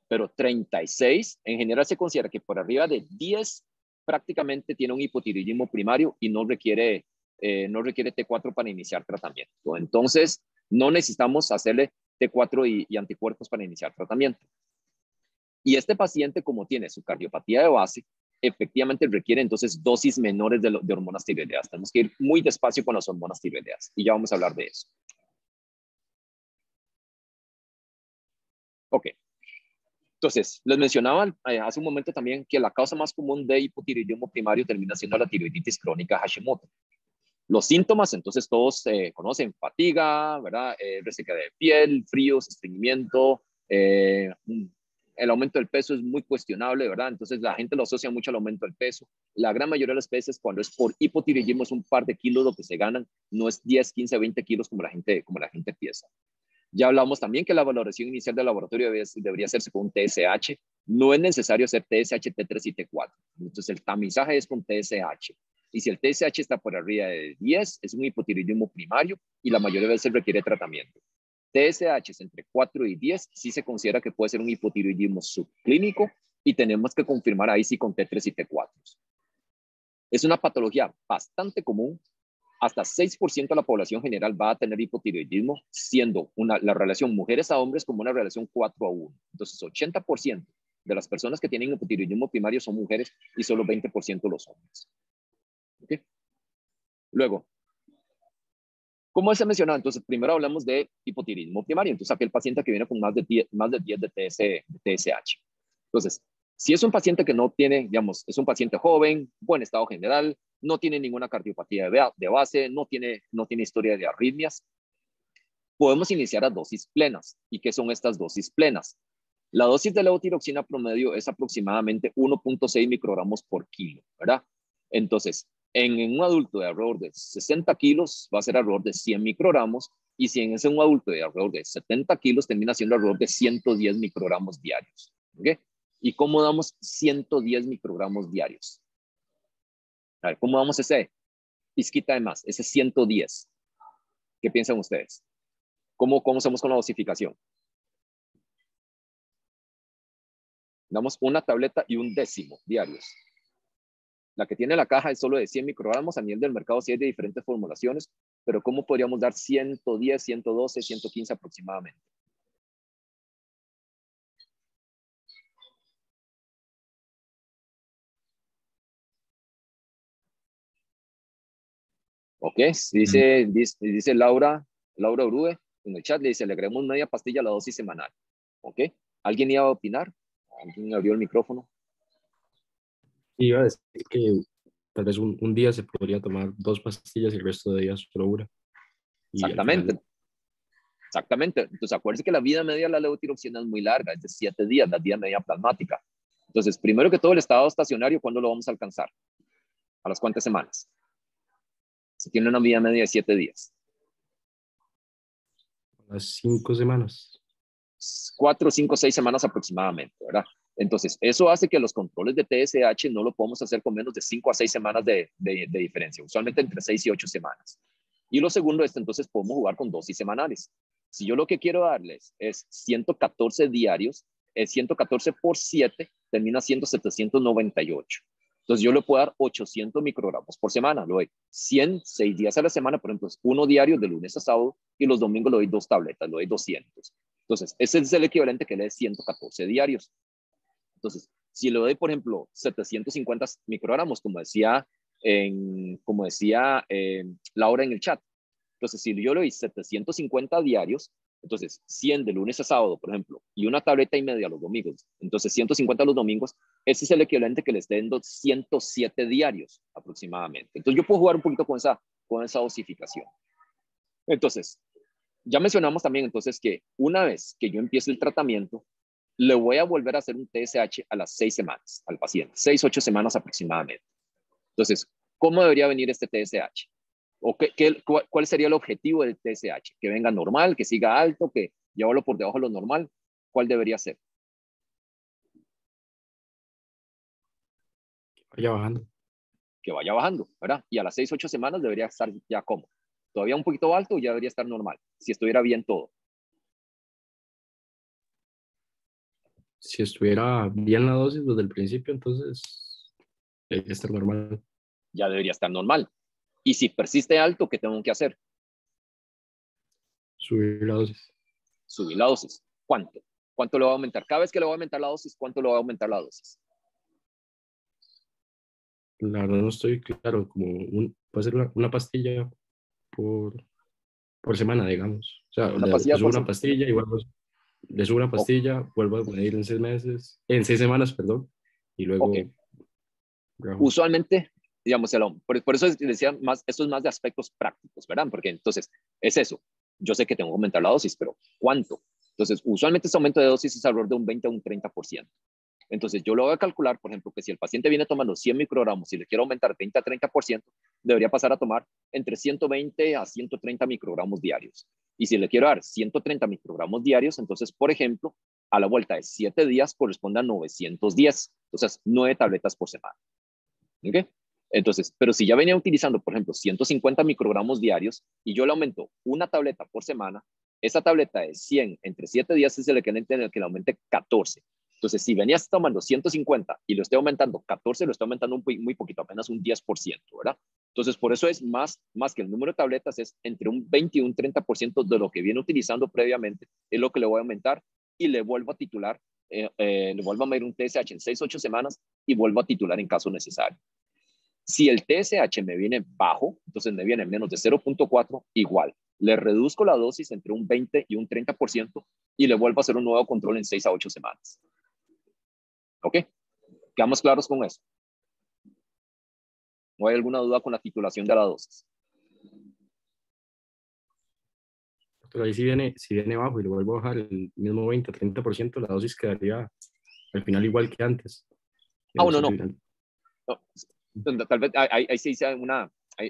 Pero 36, en general se considera que por arriba de 10 prácticamente tiene un hipotiroidismo primario y no requiere T4 para iniciar tratamiento. Entonces, no necesitamos hacerle T4 y anticuerpos para iniciar tratamiento. Y este paciente, como tiene su cardiopatía de base, efectivamente requiere entonces dosis menores de hormonas tiroideas. Tenemos que ir muy despacio con las hormonas tiroideas y ya vamos a hablar de eso. Ok. Entonces, les mencionaba hace un momento también que la causa más común de hipotiroidismo primario termina siendo la tiroiditis crónica Hashimoto. Los síntomas, entonces todos conocen fatiga, ¿verdad? Resequedad de piel, fríos, estreñimiento, el aumento del peso es muy cuestionable, ¿verdad? Entonces la gente lo asocia mucho al aumento del peso. La gran mayoría de las veces cuando es por hipotiroidismo es un par de kilos lo que se ganan, no es 10, 15, 20 kilos como la gente piensa. Ya hablamos también que la valoración inicial del laboratorio debería hacerse con un TSH. No es necesario hacer TSH, T3 y T4. Entonces el tamizaje es con TSH. Y si el TSH está por arriba de 10, es un hipotiroidismo primario y la mayoría de veces requiere tratamiento. TSH entre 4 y 10 sí se considera que puede ser un hipotiroidismo subclínico y tenemos que confirmar ahí sí con T3 y T4. Es una patología bastante común. Hasta 6% de la población general va a tener hipotiroidismo, siendo la relación mujeres a hombres como una relación 4-1. Entonces, 80% de las personas que tienen hipotiroidismo primario son mujeres y solo 20% los hombres. ¿Okay? Luego, como se mencionaba, entonces primero hablamos de hipotiroidismo primario. Entonces, aquel paciente que viene con más de 10 de TSH. Entonces, si es un paciente que no tiene, digamos, es un paciente joven, buen estado general, no tiene ninguna cardiopatía de base, no tiene historia de arritmias, podemos iniciar a dosis plenas. ¿Y qué son estas dosis plenas? La dosis de levotiroxina promedio es aproximadamente 1.6 microgramos por kilo, ¿verdad? Entonces, en un adulto de alrededor de 60 kilos va a ser alrededor de 100 microgramos, y si es un adulto de alrededor de 70 kilos, termina siendo alrededor de 110 microgramos diarios. ¿Okay? ¿Y cómo damos 110 microgramos diarios? A ver, ¿cómo damos ese pizquita de más, ese 110? ¿Qué piensan ustedes? ¿Cómo hacemos con la dosificación? Damos una tableta y un décimo diarios. La que tiene la caja es solo de 100 microgramos. A nivel del mercado sí hay de diferentes formulaciones, pero ¿cómo podríamos dar 110, 112, 115 aproximadamente? Ok, dice Laura Urue en el chat, le dice, le agregamos media pastilla a la dosis semanal. Ok, ¿alguien iba a opinar? ¿Alguien abrió el micrófono? Iba a decir que tal vez un día se podría tomar 2 pastillas y el resto de días solo una. Exactamente. Exactamente. Entonces, acuérdense que la vida media de la levotiroxina es muy larga, es de 7 días, la vida media plasmática. Entonces, primero que todo, el estado estacionario, ¿cuándo lo vamos a alcanzar? ¿A las cuántas semanas? Se tiene una vida media de 7 días. Las 5 semanas. 4, 5, 6 semanas aproximadamente, ¿verdad? Entonces, eso hace que los controles de TSH no lo podemos hacer con menos de 5 a 6 semanas de diferencia, usualmente entre 6 y 8 semanas. Y lo segundo es, entonces, podemos jugar con dosis semanales. Si yo lo que quiero darles es 114 diarios, 114 por 7 termina siendo 798. Entonces, yo le puedo dar 800 microgramos por semana. Lo doy 100, 6 días a la semana, por ejemplo, uno diario de lunes a sábado, y los domingos le doy 2 tabletas, le doy 200. Entonces, ese es el equivalente que le dé 114 diarios. Entonces, si le doy, por ejemplo, 750 microgramos, como decía Laura en el chat, entonces si yo le doy 750 diarios, entonces 100 de lunes a sábado, por ejemplo, y una tableta y media los domingos, entonces 150 los domingos, ese es el equivalente que le esté dando 107 diarios aproximadamente. Entonces yo puedo jugar un poquito con esa dosificación. Entonces, ya mencionamos también entonces que una vez que yo empiece el tratamiento, le voy a volver a hacer un TSH a las 6 semanas al paciente, 6, 8 semanas aproximadamente. Entonces, ¿cómo debería venir este TSH? ¿O cuál sería el objetivo del TSH? ¿Que venga normal, que siga alto, que llevarlo por debajo de lo normal? ¿Cuál debería ser? Vaya bajando. Que vaya bajando, ¿verdad? Y a las 6, 8 semanas debería estar ya como. Todavía un poquito alto, ya debería estar normal, si estuviera bien todo. Si estuviera bien la dosis desde el principio, entonces debería estar normal. Ya debería estar normal. Y si persiste alto, ¿qué tengo que hacer? Subir la dosis. Subir la dosis. ¿Cuánto? ¿Cuánto le va a aumentar? Cada vez que le va a aumentar la dosis, ¿cuánto le va a aumentar la dosis? La verdad no estoy claro, puede ser una pastilla por semana, digamos. O sea, Una le pastilla subo por una semana. pastilla y le subo una pastilla, vuelvo a medir en 6 meses, en 6 semanas, perdón, y luego... Okay. Usualmente, digamos, por eso decía más, esto es más de aspectos prácticos, ¿verdad? Porque entonces, es eso. Yo sé que tengo que aumentar la dosis, pero ¿cuánto? Entonces, usualmente este aumento de dosis es alrededor de un 20 a un 30%. Entonces, yo lo voy a calcular, por ejemplo, que si el paciente viene tomando 100 microgramos y le quiero aumentar 20 a 30%, debería pasar a tomar entre 120 a 130 microgramos diarios. Y si le quiero dar 130 microgramos diarios, entonces, por ejemplo, a la vuelta de 7 días corresponde a 910. Entonces, 9 tabletas por semana. ¿Okay? Entonces, pero si ya venía utilizando, por ejemplo, 150 microgramos diarios y yo le aumento una tableta por semana, esa tableta de 100 entre 7 días es el equivalente en el que le aumente 14. Entonces, si venías tomando 150 y lo estoy aumentando 14, lo estoy aumentando muy poquito, apenas un 10%, ¿verdad? Entonces, por eso es más que el número de tabletas, es entre un 20 y un 30% de lo que viene utilizando previamente, es lo que le voy a aumentar y le vuelvo a titular, le vuelvo a medir un TSH en 6-8 semanas y vuelvo a titular en caso necesario. Si el TSH me viene bajo, entonces me viene menos de 0.4, igual. Le reduzco la dosis entre un 20 y un 30% y le vuelvo a hacer un nuevo control en 6 a 8 semanas. ¿Ok? ¿Quedamos claros con eso? ¿No hay alguna duda con la titulación de la dosis? Pero ahí si viene bajo y le vuelvo a bajar el mismo 20-30%, la dosis quedaría al final igual que antes. No. Tal vez ahí se dice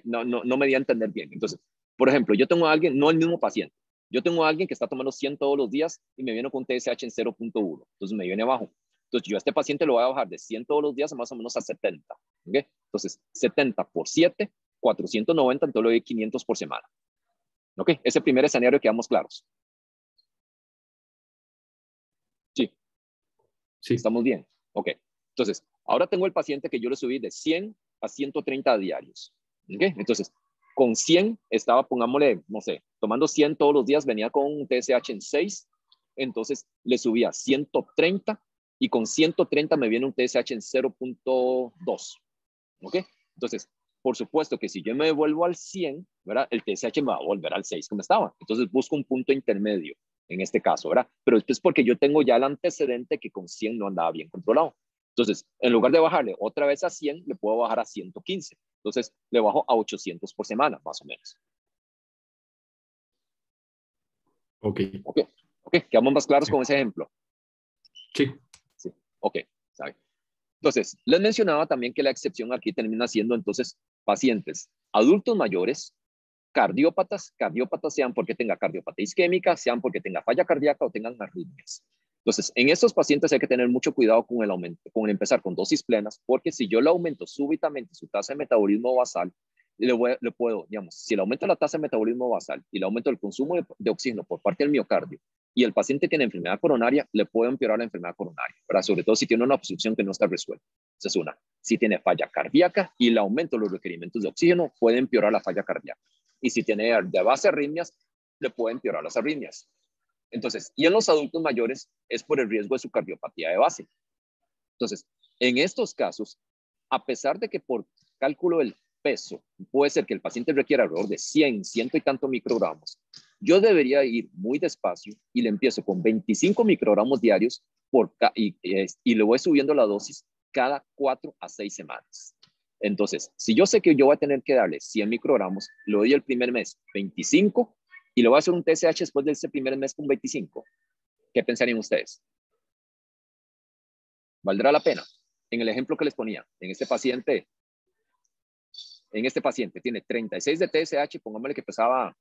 no me di a entender bien. Entonces, por ejemplo, yo tengo a alguien, no el mismo paciente, yo tengo a alguien que está tomando 100 todos los días y me viene con TSH en 0.1, entonces me viene bajo. Entonces, yo a este paciente lo voy a bajar de 100 todos los días a más o menos a 70. ¿Okay? Entonces, 70 por 7, 490, entonces le doy 500 por semana. ¿Ok? Ese primer escenario quedamos claros. Sí. Sí. ¿Estamos bien? Ok. Entonces, ahora tengo el paciente que yo le subí de 100 a 130 diarios. ¿Ok? Entonces, con 100 estaba, pongámosle, no sé, tomando 100 todos los días, venía con un TSH en 6, entonces le subía a 130 y con 130 me viene un TSH en 0.2. ¿Ok? Entonces, por supuesto que si yo me devuelvo al 100, ¿verdad? El TSH me va a volver al 6 como estaba. Entonces busco un punto intermedio en este caso, ¿verdad? Pero esto es porque yo tengo ya el antecedente que con 100 no andaba bien controlado. Entonces, en lugar de bajarle otra vez a 100, le puedo bajar a 115. Entonces, le bajo a 800 por semana, más o menos. Ok. ¿Quedamos más claros Sí. con ese ejemplo? Sí. Sí. Ok. ¿Sabe? Entonces, les mencionaba también que la excepción aquí termina siendo entonces pacientes adultos mayores, cardiópatas sean porque tenga cardiopatía isquémica, sean porque tenga falla cardíaca o tengan arritmias. Entonces, en estos pacientes hay que tener mucho cuidado con el aumento, con el empezar con dosis plenas, porque si yo le aumento súbitamente su tasa de metabolismo basal, le puedo, digamos, si le aumento la tasa de metabolismo basal y le aumento el consumo de oxígeno por parte del miocardio y el paciente tiene enfermedad coronaria, le puedo empeorar la enfermedad coronaria, ¿verdad? Sobre todo si tiene una obstrucción que no está resuelta. Esa es una. Si tiene falla cardíaca y le aumento los requerimientos de oxígeno, puede empeorar la falla cardíaca. Y si tiene de base arritmias, le puede empeorar las arritmias. Entonces, y en los adultos mayores es por el riesgo de su cardiopatía de base. Entonces, en estos casos, a pesar de que por cálculo del peso puede ser que el paciente requiera alrededor de 100 y tanto microgramos, yo debería ir muy despacio y le empiezo con 25 microgramos diarios y le voy subiendo la dosis cada 4 a 6 semanas. Entonces, si yo sé que yo voy a tener que darle 100 microgramos, le doy el primer mes 25 y le voy a hacer un TSH después de ese primer mes con 25. ¿Qué pensarían ustedes? ¿Valdrá la pena? En el ejemplo que les ponía, en este paciente tiene 36 de TSH, pongámosle que pesaba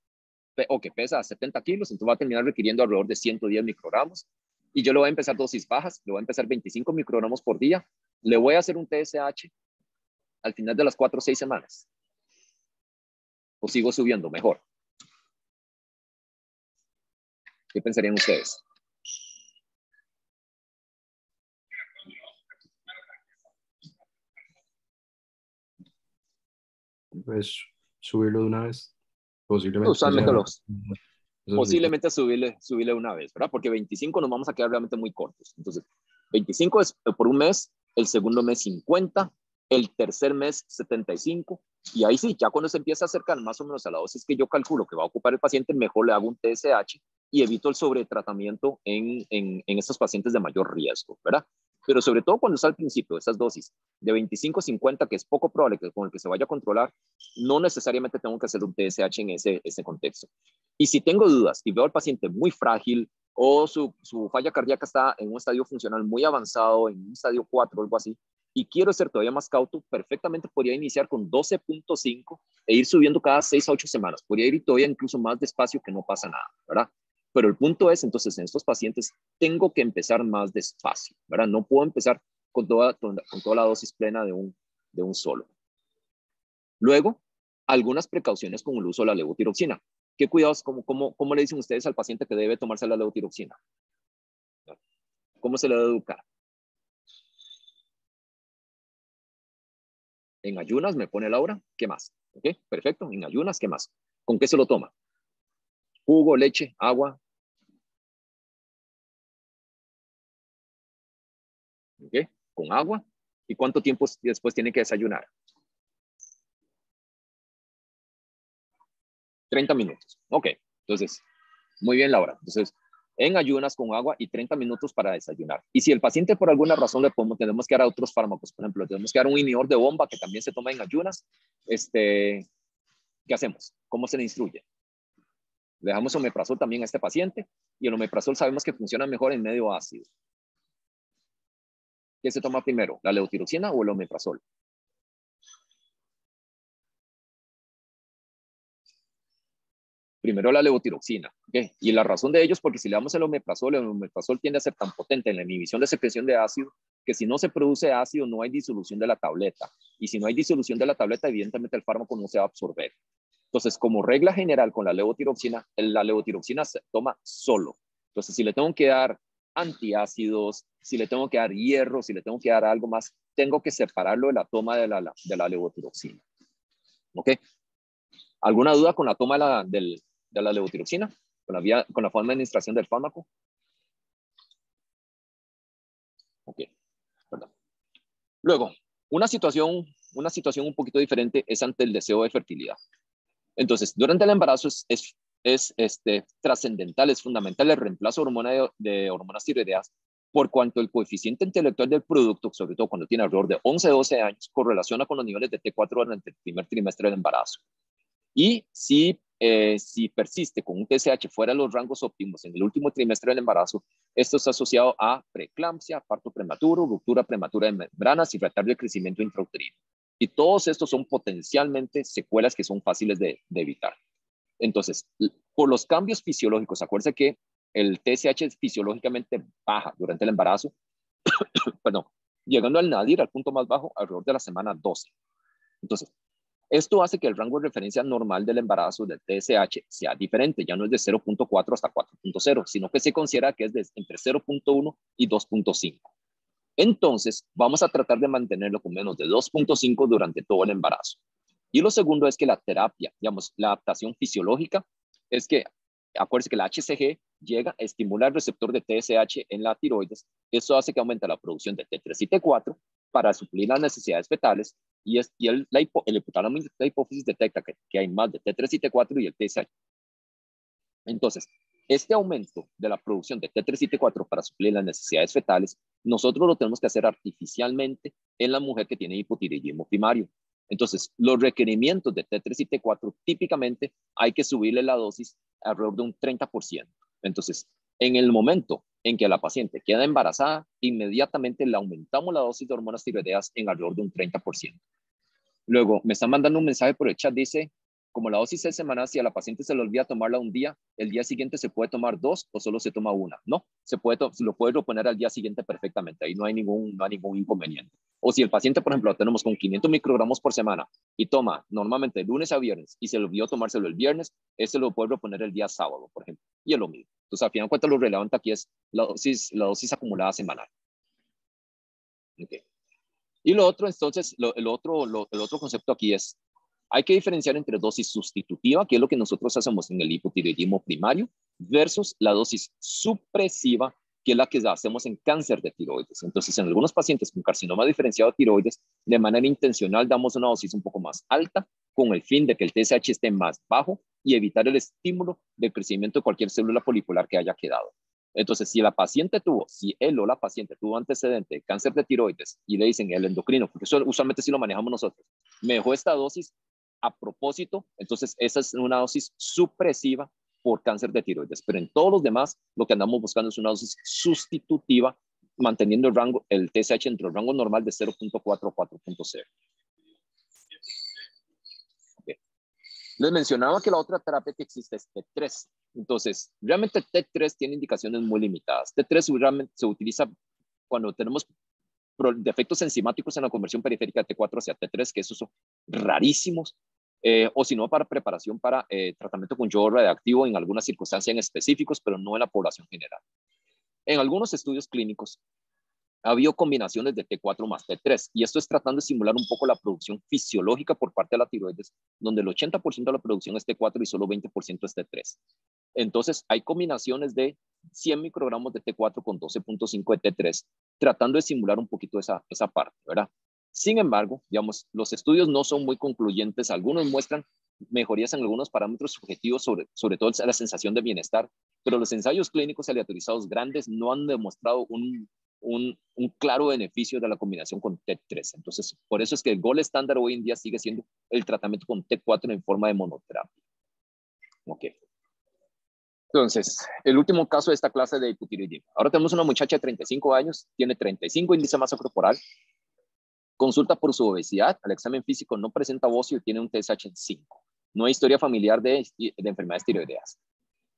o que pesa 70 kilos, entonces va a terminar requiriendo alrededor de 110 microgramos. Y yo le voy a empezar dosis bajas, le voy a empezar 25 microgramos por día, le voy a hacer un TSH al final de las 4 o 6 semanas. O sigo subiendo mejor. ¿Qué pensarían ustedes? Pues subirlo de una vez. Posiblemente Usualmente sea posiblemente subirle una vez, ¿verdad? Porque 25 nos vamos a quedar realmente muy cortos. Entonces, 25 es por un mes, el segundo mes 50, el tercer mes 75, y ahí sí, ya cuando se empieza a acercar más o menos a la dosis que yo calculo que va a ocupar el paciente, mejor le hago un TSH y evito el sobretratamiento en estos pacientes de mayor riesgo, ¿verdad? Pero sobre todo cuando está al principio, esas dosis de 25-50, que es poco probable que con el que se vaya a controlar, no necesariamente tengo que hacer un TSH en ese contexto. Y si tengo dudas y veo al paciente muy frágil o su falla cardíaca está en un estadio funcional muy avanzado, en un estadio 4 o algo así, y quiero ser todavía más cauto, perfectamente podría iniciar con 12.5 e ir subiendo cada 6 a 8 semanas. Podría ir todavía incluso más despacio, que no pasa nada, ¿verdad? Pero el punto es, entonces, en estos pacientes tengo que empezar más despacio, ¿verdad? No puedo empezar con toda la dosis plena de un solo. Luego, algunas precauciones con el uso de la levotiroxina. ¿Qué cuidados, cómo le dicen ustedes al paciente que debe tomarse la levotiroxina? ¿Cómo se le debe educar? En ayunas me pone Laura, ¿qué más? ¿Ok? Perfecto, en ayunas, ¿qué más? ¿Con qué se lo toma? Jugo, leche, agua. ¿Ok? Con agua. ¿Y cuánto tiempo después tiene que desayunar? 30 minutos. Ok, entonces, muy bien, Laura. Entonces, en ayunas con agua y 30 minutos para desayunar. Y si el paciente por alguna razón tenemos que dar otros fármacos, por ejemplo, tenemos que dar un inhibidor de bomba que también se toma en ayunas, ¿qué hacemos? ¿Cómo se le instruye? Le damos omeprazol también a este paciente y el omeprazol sabemos que funciona mejor en medio ácido. ¿Qué se toma primero? ¿La levotiroxina o el omeprazol? Primero la levotiroxina. ¿Okay? Y la razón de ello es porque si le damos el omeprazol tiende a ser tan potente en la inhibición de secreción de ácido que si no se produce ácido no hay disolución de la tableta. Y si no hay disolución de la tableta, evidentemente el fármaco no se va a absorber. Entonces, como regla general con la levotiroxina se toma solo. Entonces, si le tengo que dar antiácidos, si le tengo que dar hierro, si le tengo que dar algo más, tengo que separarlo de la toma de la levotiroxina. ¿Ok? ¿Alguna duda con la toma de la levotiroxina? ¿Con la forma de administración del fármaco? Ok, perdón. Luego, una situación un poquito diferente es ante el deseo de fertilidad. Entonces, durante el embarazo es trascendental, es fundamental el reemplazo de hormonas tiroideas por cuanto el coeficiente intelectual del producto, sobre todo cuando tiene alrededor de 11-12 años, correlaciona con los niveles de T4 durante el primer trimestre del embarazo. Y si persiste con un TSH fuera de los rangos óptimos en el último trimestre del embarazo, esto está asociado a preeclampsia, parto prematuro, ruptura prematura de membranas y retardo de crecimiento intrauterino. Y todos estos son potencialmente secuelas que son fáciles de evitar. Entonces, por los cambios fisiológicos, acuérdense que el TSH fisiológicamente baja durante el embarazo, perdón, llegando al nadir, al punto más bajo, alrededor de la semana 12. Entonces, esto hace que el rango de referencia normal del embarazo del TSH sea diferente, ya no es de 0.4 hasta 4.0, sino que se considera que es entre 0.1 y 2.5. Entonces, vamos a tratar de mantenerlo con menos de 2.5 durante todo el embarazo. Y lo segundo es que la terapia, digamos, la adaptación fisiológica, es que, acuérdense que la HCG llega a estimular el receptor de TSH en la tiroides. Eso hace que aumente la producción de T3 y T4 para suplir las necesidades fetales y el hipotálamo de la hipófisis detecta que hay más de T3 y T4 y el TSH. Entonces, este aumento de la producción de T3 y T4 para suplir las necesidades fetales, nosotros lo tenemos que hacer artificialmente en la mujer que tiene hipotiroidismo primario. Entonces, los requerimientos de T3 y T4 típicamente hay que subirle la dosis alrededor de un 30%. Entonces, en el momento en que la paciente queda embarazada, inmediatamente le aumentamos la dosis de hormonas tiroideas en alrededor de un 30%. Luego, me están mandando un mensaje por el chat, dice, como la dosis es semanal, si a la paciente se le olvida tomarla un día, el día siguiente se puede tomar 2 o solo se toma una. No, se lo puede reponer al día siguiente perfectamente, ahí no hay ningún inconveniente. O si el paciente, por ejemplo, lo tenemos con 500 microgramos por semana y toma normalmente de lunes a viernes y se le olvidó tomárselo el viernes, ese lo puede reponer el día sábado, por ejemplo, y es lo mismo. Entonces, al final de cuentas, lo relevante aquí es la dosis acumulada semanal. Okay. Y lo otro, entonces, el otro concepto aquí es, hay que diferenciar entre dosis sustitutiva, que es lo que nosotros hacemos en el hipotiroidismo primario, versus la dosis supresiva, que es la que hacemos en cáncer de tiroides. Entonces, en algunos pacientes con carcinoma diferenciado de tiroides, de manera intencional damos una dosis un poco más alta, con el fin de que el TSH esté más bajo y evitar el estímulo de crecimiento de cualquier célula polipolar que haya quedado. Entonces, si él o la paciente tuvo antecedente de cáncer de tiroides y le dicen el endocrino, porque eso usualmente sí lo manejamos nosotros, me dejó esta dosis a propósito, entonces esa es una dosis supresiva por cáncer de tiroides. Pero en todos los demás, lo que andamos buscando es una dosis sustitutiva, manteniendo el TSH entre el rango normal de 0.4 a 4.0. Okay. Les mencionaba que la otra terapia que existe es T3. Entonces, realmente T3 tiene indicaciones muy limitadas. T3 realmente se utiliza cuando tenemos defectos enzimáticos en la conversión periférica de T4 hacia T3, que esos son rarísimos, o si no, para preparación para tratamiento con yodo radioactivo en algunas circunstancias en específicos, pero no en la población general. En algunos estudios clínicos, Ha habido combinaciones de T4 más T3, y esto es tratando de simular un poco la producción fisiológica por parte de la tiroides, donde el 80% de la producción es T4 y solo 20% es T3. Entonces, hay combinaciones de 100 microgramos de T4 con 12.5 de T3, tratando de simular un poquito esa parte, ¿verdad? Sin embargo, digamos, los estudios no son muy concluyentes. Algunos muestran mejorías en algunos parámetros subjetivos, sobre todo la sensación de bienestar, pero los ensayos clínicos aleatorizados grandes no han demostrado un claro beneficio de la combinación con T3. Entonces, por eso es que el gol estándar hoy en día sigue siendo el tratamiento con T4 en forma de monoterapia. Ok. Entonces, el último caso de esta clase de hipotiroidismo. Ahora tenemos una muchacha de 35 años, tiene 35 índice de masa corporal, consulta por su obesidad, al examen físico no presenta bocio y tiene un TSH en 5. No hay historia familiar de enfermedades tiroideas.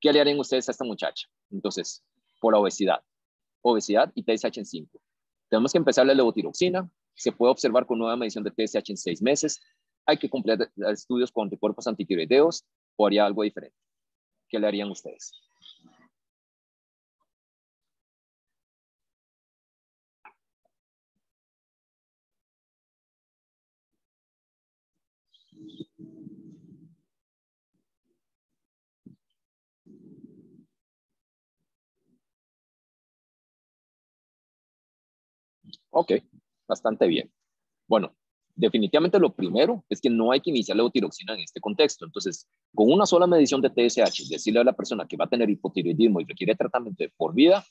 ¿Qué le harían ustedes a esta muchacha? Entonces, por la obesidad y TSH en 5. Tenemos que empezar la levotiroxina, se puede observar con nueva medición de TSH en 6 meses, hay que completar estudios con anticuerpos antitiroideos o haría algo diferente. ¿Qué le harían ustedes? Ok, bastante bien. Bueno, definitivamente lo primero es que no hay que iniciar levotiroxina en este contexto. Entonces, con una sola medición de TSH, decirle a la persona que va a tener hipotiroidismo y requiere tratamiento de por vida,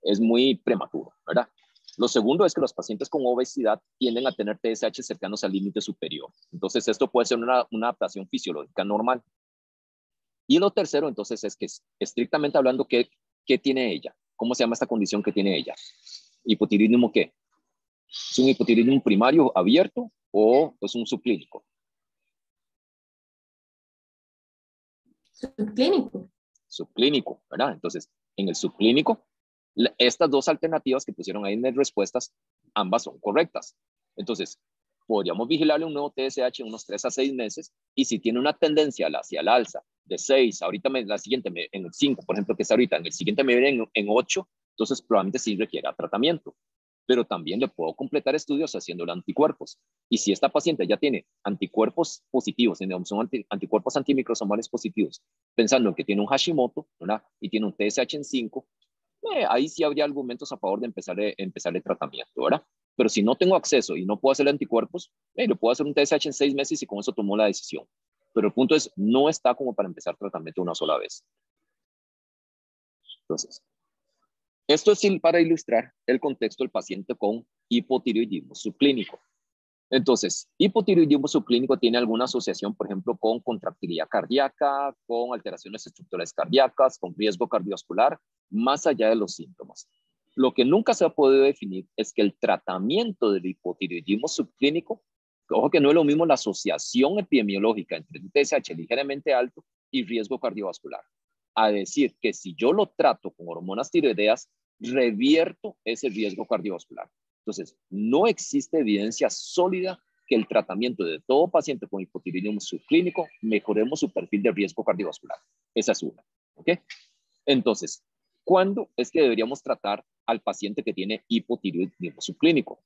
es muy prematuro, ¿verdad? Lo segundo es que los pacientes con obesidad tienden a tener TSH cercanos al límite superior. Entonces, esto puede ser una adaptación fisiológica normal. Y lo tercero, entonces, es que estrictamente hablando, ¿qué tiene ella? ¿Cómo se llama esta condición que tiene ella? ¿Hipotiroidismo qué? ¿Es un hipotiroidismo primario abierto o es un subclínico? Subclínico. Subclínico, ¿verdad? Entonces, en el subclínico, estas dos alternativas que pusieron ahí en las respuestas, ambas son correctas. Entonces, podríamos vigilarle un nuevo TSH en unos 3 a 6 meses y si tiene una tendencia hacia el alza de 6, ahorita la siguiente en el 5, por ejemplo, que está ahorita, en el siguiente me viene en 8, entonces probablemente sí requiera tratamiento. Pero también le puedo completar estudios haciéndole anticuerpos. Y si esta paciente ya tiene anticuerpos positivos, son anticuerpos antimicrosomales positivos, pensando en que tiene un Hashimoto, ¿verdad? Y tiene un TSH en 5, ahí sí habría argumentos a favor de empezarle tratamiento, ¿verdad? Pero si no tengo acceso y no puedo hacerle anticuerpos, le puedo hacer un TSH en 6 meses y con eso tomó la decisión. Pero el punto es, no está como para empezar tratamiento una sola vez. Entonces, esto es para ilustrar el contexto del paciente con hipotiroidismo subclínico. Entonces, hipotiroidismo subclínico tiene alguna asociación, por ejemplo, con contractilidad cardíaca, con alteraciones estructurales cardíacas, con riesgo cardiovascular, más allá de los síntomas. Lo que nunca se ha podido definir es que el tratamiento del hipotiroidismo subclínico, ojo que no es lo mismo la asociación epidemiológica entre un TSH ligeramente alto y riesgo cardiovascular, a decir que si yo lo trato con hormonas tiroideas, revierto ese riesgo cardiovascular. Entonces, no existe evidencia sólida que el tratamiento de todo paciente con hipotiroidismo subclínico mejoremos su perfil de riesgo cardiovascular. Esa es una. ¿Ok? Entonces, ¿cuándo es que deberíamos tratar al paciente que tiene hipotiroidismo subclínico?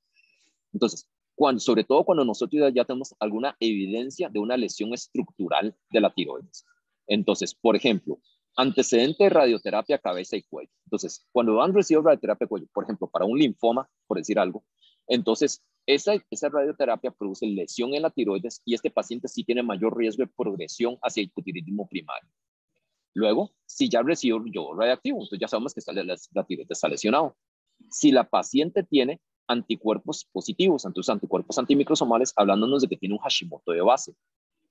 Entonces, sobre todo cuando nosotros ya tenemos alguna evidencia de una lesión estructural de la tiroides. Entonces, por ejemplo, antecedente de radioterapia cabeza y cuello. Entonces, cuando han recibido radioterapia cuello, por ejemplo, para un linfoma, por decir algo, entonces esa radioterapia produce lesión en la tiroides y este paciente sí tiene mayor riesgo de progresión hacia hipotiroidismo primario. Luego, si ya recibió yodo radioactivo, entonces ya sabemos que la tiroides está lesionado. Si la paciente tiene anticuerpos positivos, entonces anticuerpos antimicrosomales, hablándonos de que tiene un Hashimoto de base,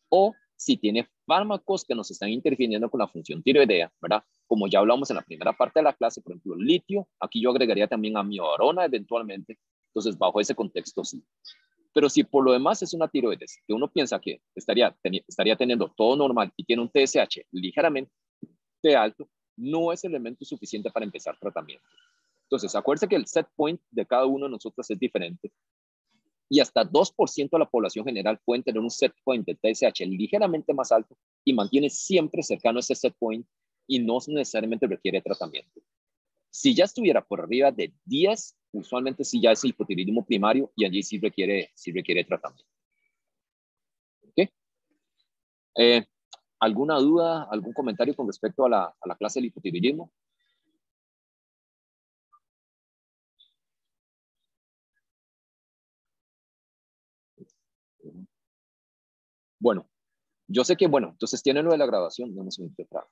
o si tiene fármacos que nos están interfiriendo con la función tiroidea, ¿verdad? Como ya hablamos en la primera parte de la clase, por ejemplo, litio, aquí yo agregaría también amiodarona eventualmente, entonces bajo ese contexto sí. Pero si por lo demás es una tiroides que uno piensa que estaría teniendo todo normal y tiene un TSH ligeramente alto, no es elemento suficiente para empezar tratamiento. Entonces, acuérdense que el set point de cada uno de nosotros es diferente y hasta 2% de la población general pueden tener un set point de TSH ligeramente más alto y mantiene siempre cercano a ese set point y no necesariamente requiere tratamiento. Si ya estuviera por arriba de 10, usualmente sí ya es hipotiroidismo primario y allí sí requiere tratamiento. ¿Ok? ¿Alguna duda, algún comentario con respecto a la clase del hipotiroidismo? Bueno, yo sé que, bueno, entonces tienen lo de la graduación, no hemos entrado.